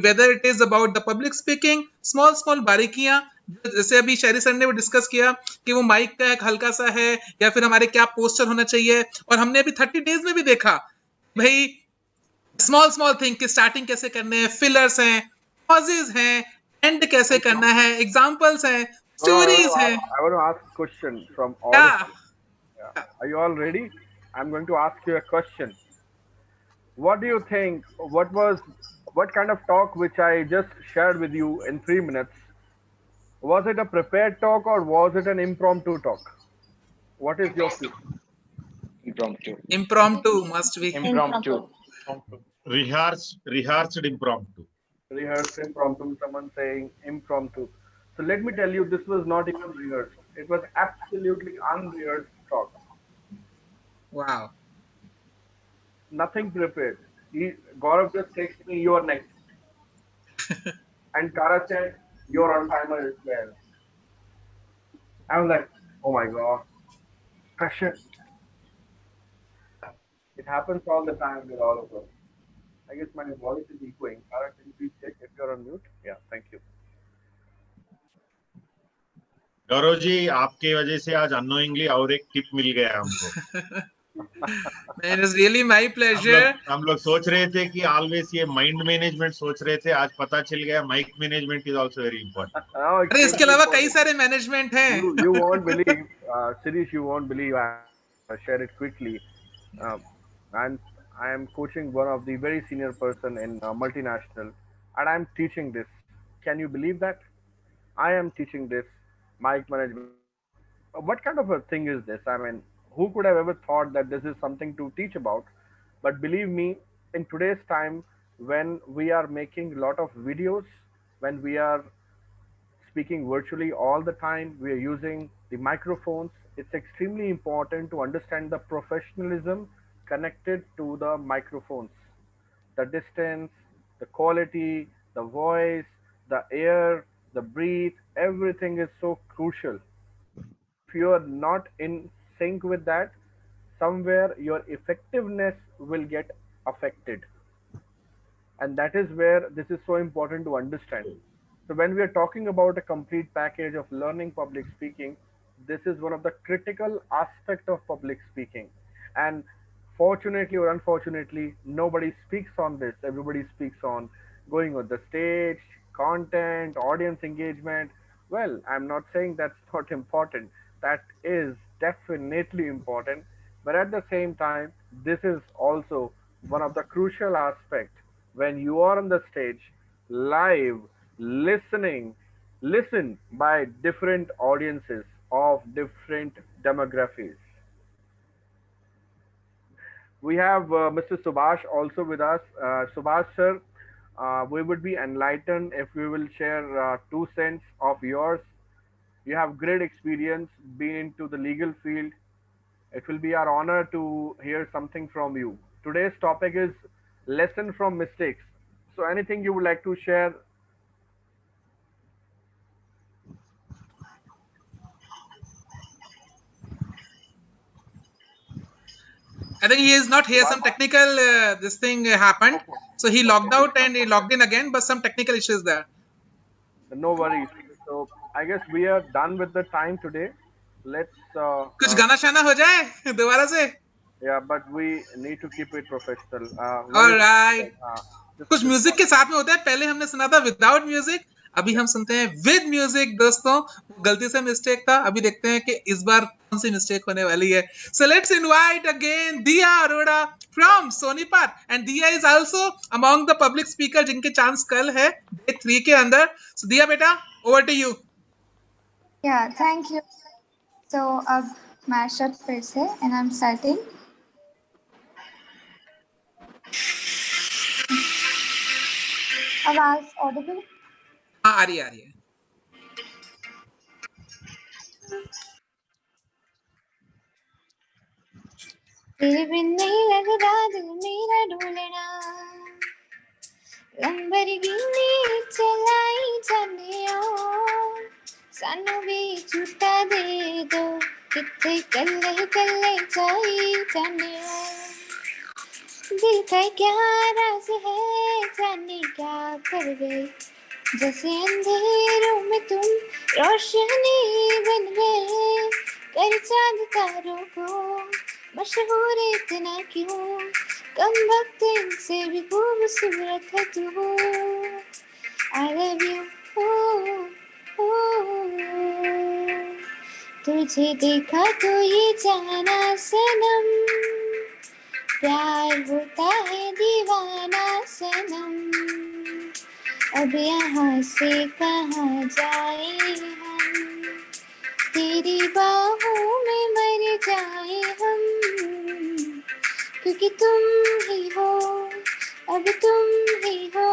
whether it is about the public speaking, small बारीकियां, जैसे अभी शहरी सर ने वो डिस्कस किया कि वो माइक का एक हल्का सा है, या फिर हमारे क्या पोस्टर होना चाहिए, और हमने अभी 30 डेज में भी देखा भाई स्मॉल थिंग कि स्टार्टिंग कैसे करने हैं, फिलर्स हैं, पॉजेज हैं, एंड कैसे करना है, एग्जांपल्स हैं, स्टोरीज हैं. I want to ask a question from all of you. Yeah. Are you all ready? I'm going to ask you a question. What do you think? What kind of talk which I just shared with you in 3 minutes? Was it a prepared talk or was it an impromptu talk? What is your view? Impromptu must be. Impromptu. Rehearsed impromptu. Rehearsed impromptu, someone saying impromptu. So let me tell you, this was not even rehearsed. It was absolutely unrehearsed talk. Wow. Nothing prepared. Gaurav just texted me, "You're next." And Kara said, "You're on timer as well." I was like, oh my god, pressure. It happens all the time with all of us. I guess my voice is echoing. Kara, can you please check if you're on mute? Yeah, thank you. Gaurav ji, आपके वजह से आज unknowingly और एक tip मिल गया हमको. It is really my pleasure. हम लोग सोच रहे थे कि ऑलवेज ये माइंड मैनेजमेंट सोच रहे थे, आज पता चल गया mic management is also very important. अरे इसके अलावा कई सारे मैनेजमेंट हैं. You won't believe, Sirish, you won't believe. I'll share it quickly. I am coaching one of the very senior person in multinational, and I'm teaching this. Can you believe that? I am teaching this mic management. What kind of a thing is this? I mean, who could have ever thought that this is something to teach about? But believe me, in today's time, when we are making a lot of videos, when we are speaking virtually all the time, we are using the microphones. It's extremely important to understand the professionalism connected to the microphones, the distance, the quality, the voice, the air, the breathe, everything is so crucial. If you are not in sync with that, somewhere your effectiveness will get affected. And that is where this is so important to understand. So when we are talking about a complete package of learning public speaking, this is one of the critical aspect of public speaking. And fortunately or unfortunately, nobody speaks on this. Everybody speaks on going on the stage, content, audience engagement. Well, I'm not saying that's not important. That is definitely important. But at the same time, this is also one of the crucial aspects when you are on the stage live listen by different audiences of different demographics. We have Mr. Subhash also with us. Subhash sir, we would be enlightened if we will share 2 cents of yours. You have great experience being into the legal field. It will be our honor to hear something from you. Today's topic is lesson from mistakes. So anything you would like to share? I think he is not here. Some technical this thing happened. So he logged out and he logged in again, but some technical issues there. No worries. So I guess we are done with the time today. Let's. कुछ गाना शाना हो जाए दोबारा से. Yeah, but we need to keep it professional. All right. कुछ music के साथ में होता है. पहले हमने सुना था विदाउट म्यूजिक, अभी हम सुनते हैं विद म्यूजिक. दोस्तों, गलती से मिस्टेक था. अभी देखते हैं कि इस बार कौन सी मिस्टेक होने वाली है. So let's invite again Diya Arora from Sonipat, and Diya is also among the public speaker जिनके चांस कल है day 3 के अंदर. So Diya बेटा, over to you. Yeah, thank you. So अब मैं शट फिर से and I'm starting. आवाज ऑडिबल? हाँ, आ रही है. तेरे बिन नहीं लगता दिल मेरा डोलना, लंबरगिनी चलाई जाने ओ, सानू भी झूठा दे दो, किथे कल्ले जाई जाने ओ. दिल का क्या राज है, जाने क्या कर गए, जैसे अंधेरों में तुम रोशनी बन गए. कर चांद तारों को मशहूर इतना क्यों, कम वक्त इनसे भी खूबसूरत है तू. I love you, तुझे देखा तो ये जाना सनम, प्यार होता है दीवाना सनम. अब यहाँ से कहाँ जाए हम, तेरी बाहों में मर जाए हम, क्योंकि तुम ही हो, अब तुम ही हो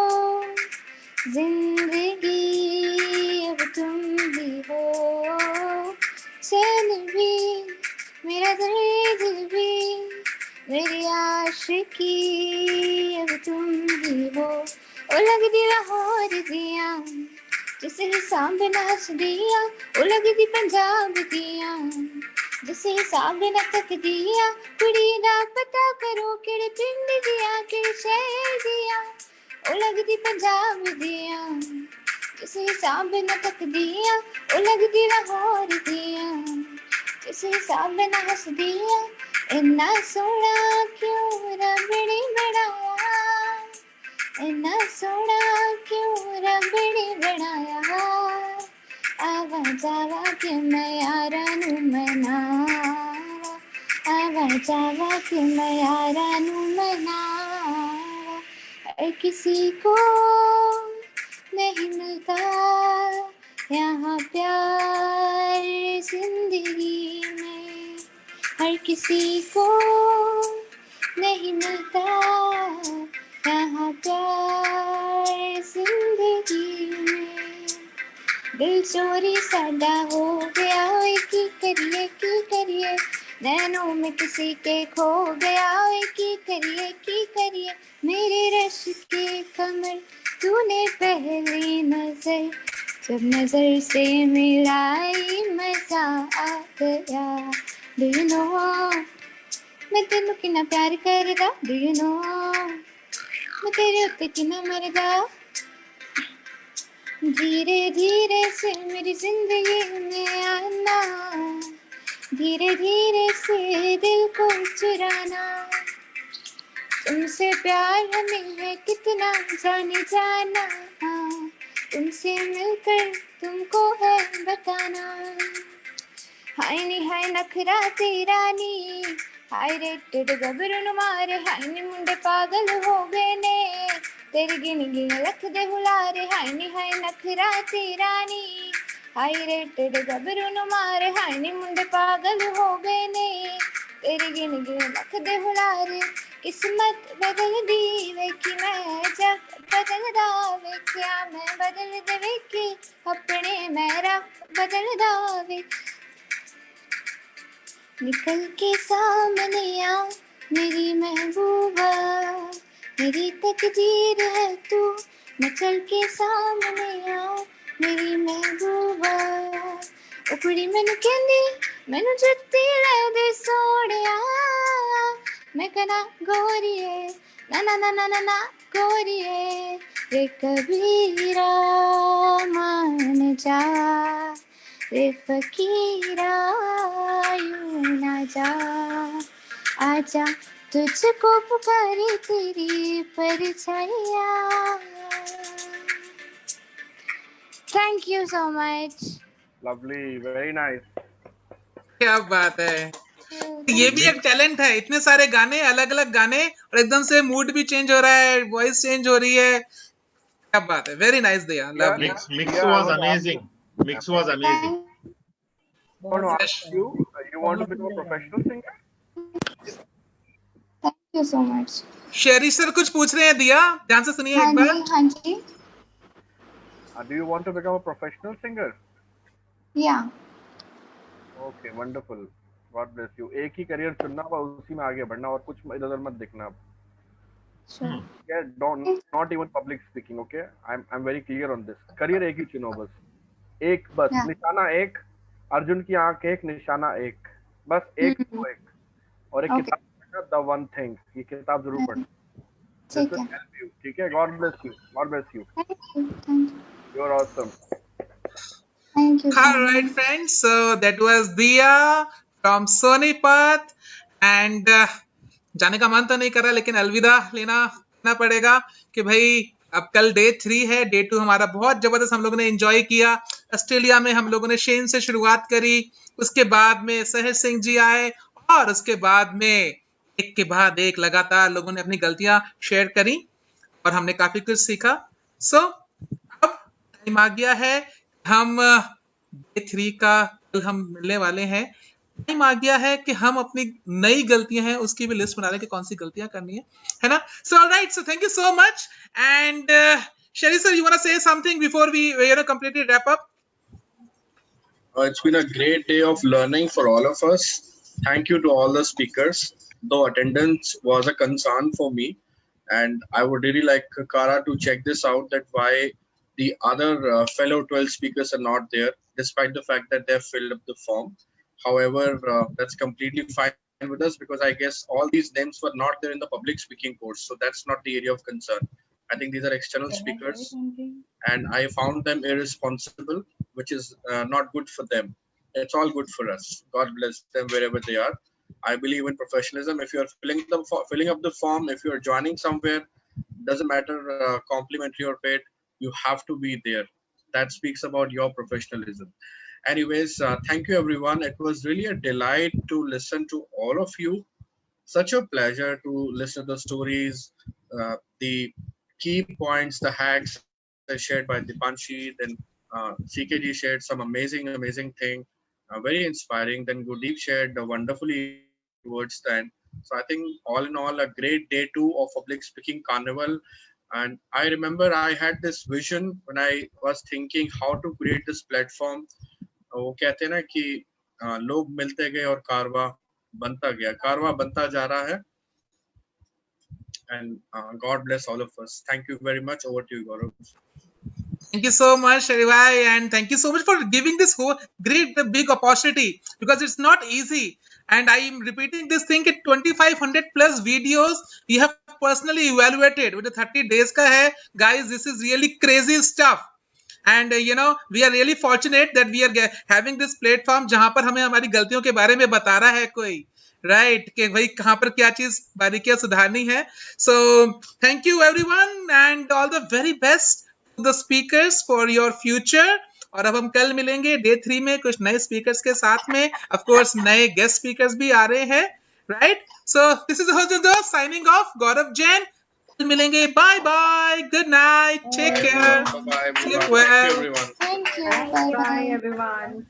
जिंदगी, अब तुम ही हो. चैन भी मेरा दर्द भी मेरी आशिकी, अब तुम ही हो. ओ लगदी लाहौर दिया जिसे हिसाब नाच दिया, ओ लगदी पंजाब दिया जिसे हिसाब ना तक दिया. कुड़ी ना पता करो केड़े पिंड दिया केड़े शहर दिया, ओ लगदी पंजाब दिया जिसे हिसाब ना तक दिया, ओ लगदी लाहौर दिया जिसे हिसाब ना हस दिया. इन्ना सोना क्यों रब ने बनाया, इन्ना सोना क्यों रब ने बनाया. आवा जावा कि मैं यारा नू मनावा, आवा जावा कि मैं यारा नू मनावा. हर किसी को नहीं मिलता यहाँ प्यार जिंदगी में, हर किसी को नहीं मिलता चोरी साडा हो गया ओए की करिए नैनों में किसी के खो गया ओए की करिए मेरे रश के कमर तूने पहली नजर जब नजर से मिलाई मजा आ गया Do you know मैं तेनू कितना प्यार करदा Do you know मैं तेरे उत्ते कितना मरदा धीरे धीरे से मेरी जिंदगी में आना धीरे धीरे से दिल को चुराना तुमसे प्यार हमें है कितना जाने जाना तुमसे मिलकर तुमको है बताना हाय नी हाय नखरा तेरा नी हाय रेटेड गबरू मारे हाय नी मुंडे पागल हो गए ने तेरी गिन गिन लख दे हुलारे हाय नी हाय नखरा तेरा नी हाय रेटेड गबरू मारे हाय नी मुंडे पागल हो गए ने तेरी गिन गिन लख दे हुलारे किस्मत बदल दी वे कि मैं जग बदल दावे क्या मैं बदल देवे कि अपने मेरा बदल दावे निकल के सामने आ मेरी महबूबा मेरी तकदीर है तू मैं चल के सामने आ मेरी महबूबा उपड़ी मैनू कहंदी मैनू जुत्ती लै दे सोहणिया मैं कहना गोरिए ना ना ना ना ना ना गोरिए रे कबीरा मान जा रे फकीरा यूं ना जा आजा तुझको पुकारी तेरी परछाइया thank you so much Lovely, very nice. क्या बात है, ये भी एक टैलेंट है, इतने सारे गाने, अलग अलग गाने और एकदम से मूड भी चेंज हो रहा है, वॉइस चेंज हो रही है, क्या बात है, वेरी नाइस दिया, lovely. Mix was amazing. Mix was amazing. I want to ask you, you want to become a professional singer? Thank you so much Sheri sir कुछ पूछ रहे हैं दिया, ध्यान से सुनिए एक बार। हाँ जी Do you want to become a professional singer? या Okay, wonderful. God bless you. एक ही करियर चुनना और उसी में आगे बढ़ना और कुछ इधर-उधर मत देखना अब। Yeah, not even public speaking, okay? I'm very clear on this. Career एक ही चुनो बस, एक बस, निशाना एक, अर्जुन की आंख एक, निशाना एक, बस एक तो एक, और एक किताब पढ़ना, The One Thing, ये किताब जरूर पढ़ना। This will help you, ठीक है? God bless you. God bless you. Thank you. You're awesome. Thank you. All right, friends. So that was Diya from Sonipat, and जाने का मन तो नहीं कर रहा, लेकिन अलविदा लेना पड़ेगा कि भाई अब कल डे 3 है, डे 2 हमारा बहुत जबरदस्त हम लोगों ने एंजॉय किया। ऑस्ट्रेलिया में हम लोगों ने शेन से शुरुआत करी, उसके बाद में सहज सिंह जी आए, और उसके बाद में एक के बाद एक लगातार लोगों ने अपनी गलतियां शेयर करी और हमने काफी कुछ सीखा। सो अब टाइम आ गया है, हम डे 3 का कल हम मिलने वाले हैं। टाइम आ गया है कि हम अपनी नई गलतियां हैं उसकी भी लिस्ट बना लें कि कौन सी गलतियां करनी है ना? So alright, so thank you so much, and Sherry sir, you want to say something before we completely wrap up? It's been a great day of learning for all of us. Thank you to all the speakers. Though attendance was a concern for me, and I would really like Kara to check this out, that why the other fellow 12 speakers are not there, despite the fact that they've filled up the form. However, that's completely fine with us, because I guess all these names were not there in the public speaking course, so that's not the area of concern. I think these are external speakers, and I found them irresponsible, which is not good for them. It's all good for us. God bless them wherever they are. I believe in professionalism. If you are filling up the form, if you are joining somewhere, doesn't matter complimentary or paid, you have to be there. That speaks about your professionalism. Anyways, thank you everyone. It was really a delight to listen to all of you. Such a pleasure to listen to the stories, the key points, the hacks shared by Dipanshi. Then CKG shared some amazing thing, very inspiring. Then Gurdeep shared wonderfully towards the end. So I think all in all, a great day 2 of Public Speaking Carnival. And I remember I had this vision when I was thinking how to create this platform. वो कहते हैं ना कि लोग मिलते गए और कारवा बनता गया, कारवा बनता जा रहा है. And God bless all of us. Thank you very much. Over to you, Gaurav. Thank you so much, Sharibhai, and thank you so much for giving this whole great big opportunity, because it's not easy. And I am repeating this thing at 2500 plus videos we have personally evaluated with the 30 days ka hai. Guys, this is really crazy stuff. And we are really fortunate that we are having this platform जहां पर हमें हमारी गलतियों के बारे में बता रहा है कोई, right, कि भाई कहां पर क्या चीज बारीकियां सुधारनी है. So thank you everyone and all the very best to the speakers for your future. और अब हम कल मिलेंगे डे 3 में कुछ नए स्पीकर्स के साथ में. ऑफ कोर्स नए गेस्ट स्पीकर्स भी आ रहे हैं, right. So this is the host signing off, Gaurav Jain. मिलेंगे. Bye bye, good night, take care, sleep well. Thank you everyone. Thank you. Bye Bye everyone.